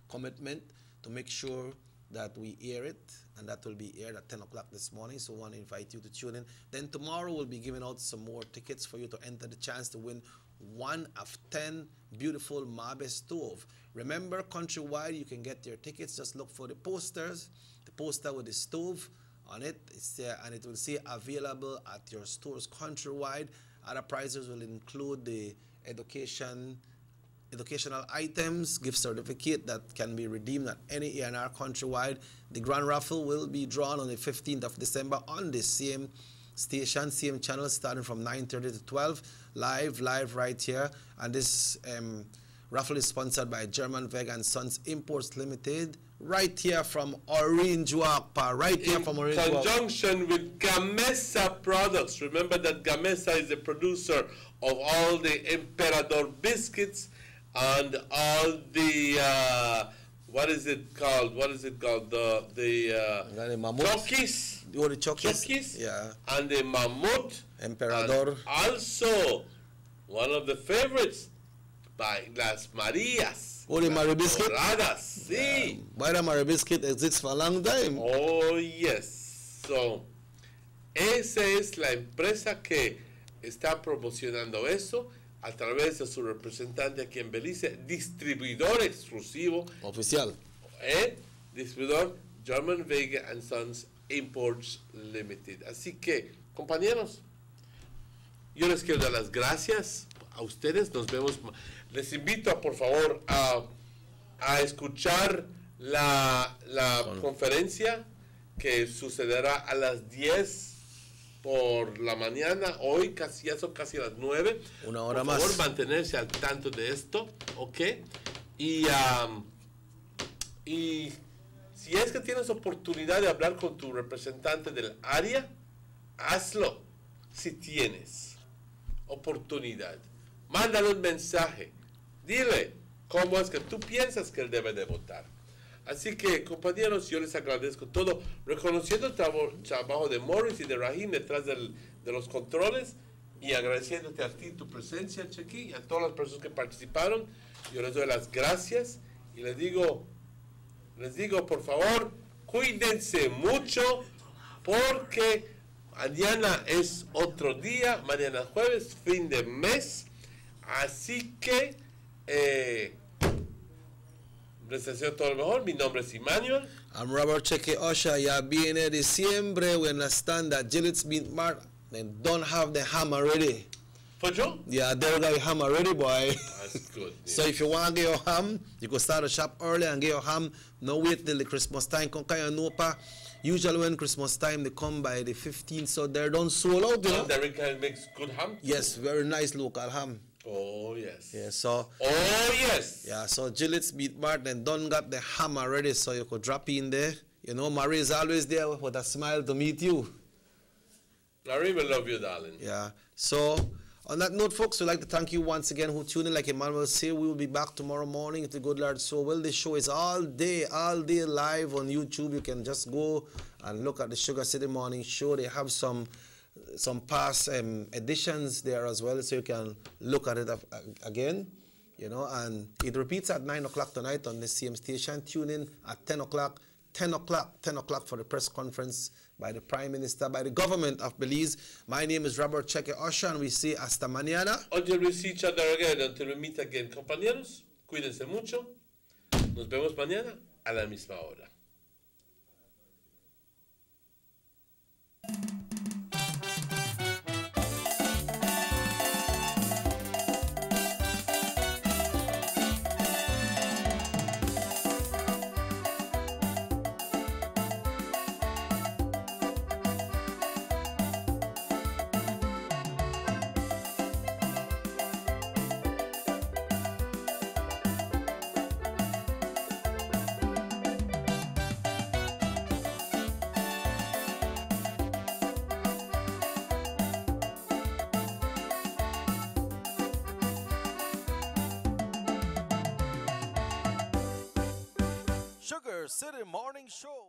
commitment to make sure that we air it, and that will be aired at 10 o'clock this morning, so I want to invite you to tune in. Then tomorrow we'll be giving out some more tickets for you to enter the chance to win 1 of 10 beautiful Mabe stove. Remember, countrywide, you can get your tickets. Just look for the posters, the poster with the stove on it. It's there, and it will say available at your stores countrywide. Other prizes will include the educational items, gift certificate that can be redeemed at any ENR countrywide. The grand raffle will be drawn on the 15th of December on the same station, same channel, starting from 9:30 to 12, live right here. And this raffle is sponsored by German Vega and Sons Imports Limited, right here from Orange Walk, in conjunction with Gamesa Products. Remember that Gamesa is the producer of all the Emperador biscuits and all the what is it called? The Chokis. Oh, the Chokis. Yeah. And the Mammoth. Emperador. And also, one of the favorites by Las Marias. Oh, the Marie Biscuit? Doradas, sí. Why the Marie Biscuit exists for a long time. Oh, yes. So, esa es la empresa que está promocionando eso a través de su representante aquí en Belice, distribuidor exclusivo. Oficial. Distribuidor German Vega and Sons Imports Limited. Así que, compañeros, yo les quiero dar las gracias a ustedes. Nos vemos. Les invito, por favor, a escuchar la conferencia que sucederá a las 10 por la mañana. Hoy ya son casi las 9. Una hora más. Por favor, más. mantenerse al tanto de esto, ¿ok? Y si es que tienes oportunidad de hablar con tu representante del área, hazlo. Si tienes oportunidad, mándale un mensaje. Dile cómo es que tú piensas que él debe de votar. Así que, compañeros, yo les agradezco todo, reconociendo el trabajo de Morris y de Rahim detrás de los controles, y agradeciéndote a ti tu presencia, Chequi, y a todas las personas que participaron. Yo les doy las gracias y les digo, por favor, cuídense mucho, porque mañana es otro día, mañana jueves, fin de mes. Así que les deseo todo lo mejor. Mi nombre es Emmanuel. I'm Robert Cheque Osha. Ya viene diciembre. We understand that Gillett's Meat Mart, they don't have the ham already. For Joe? Yeah, they got ham already, boy. That's good. Yeah. So if you want to get your ham, you can start a shop early and get your ham. No wait till the Christmas time. Usually when Christmas time, they come by the 15th, so they're done sold out. You know? Derrick makes good ham? Yes, very nice local ham. Oh, yes. Yeah, so. Oh, yes. Yeah, so Gillett's Meat Mart, and done got the ham already, so you could drop in there. You know, Marie is always there with a smile to meet you. Marie will love you, darling. Yeah. So, on that note, folks, we'd like to thank you once again who tuned in. Like Emmanuel said, we will be back tomorrow morning if the good Lord so will. The show is all day live on YouTube. You can just go and look at the Sugar City Morning Show. They have some past editions there as well, so you can look at it again, you know, and it repeats at 9 o'clock tonight on the same station. Tune in at 10 o'clock for the press conference by the Prime Minister, by the government of Belize. My name is Robert Cheque Osha, and we say hasta mañana. Until we see each other again, until we meet again, compañeros, cuídense mucho. Nos vemos mañana a la misma hora. Sugar City Morning Show.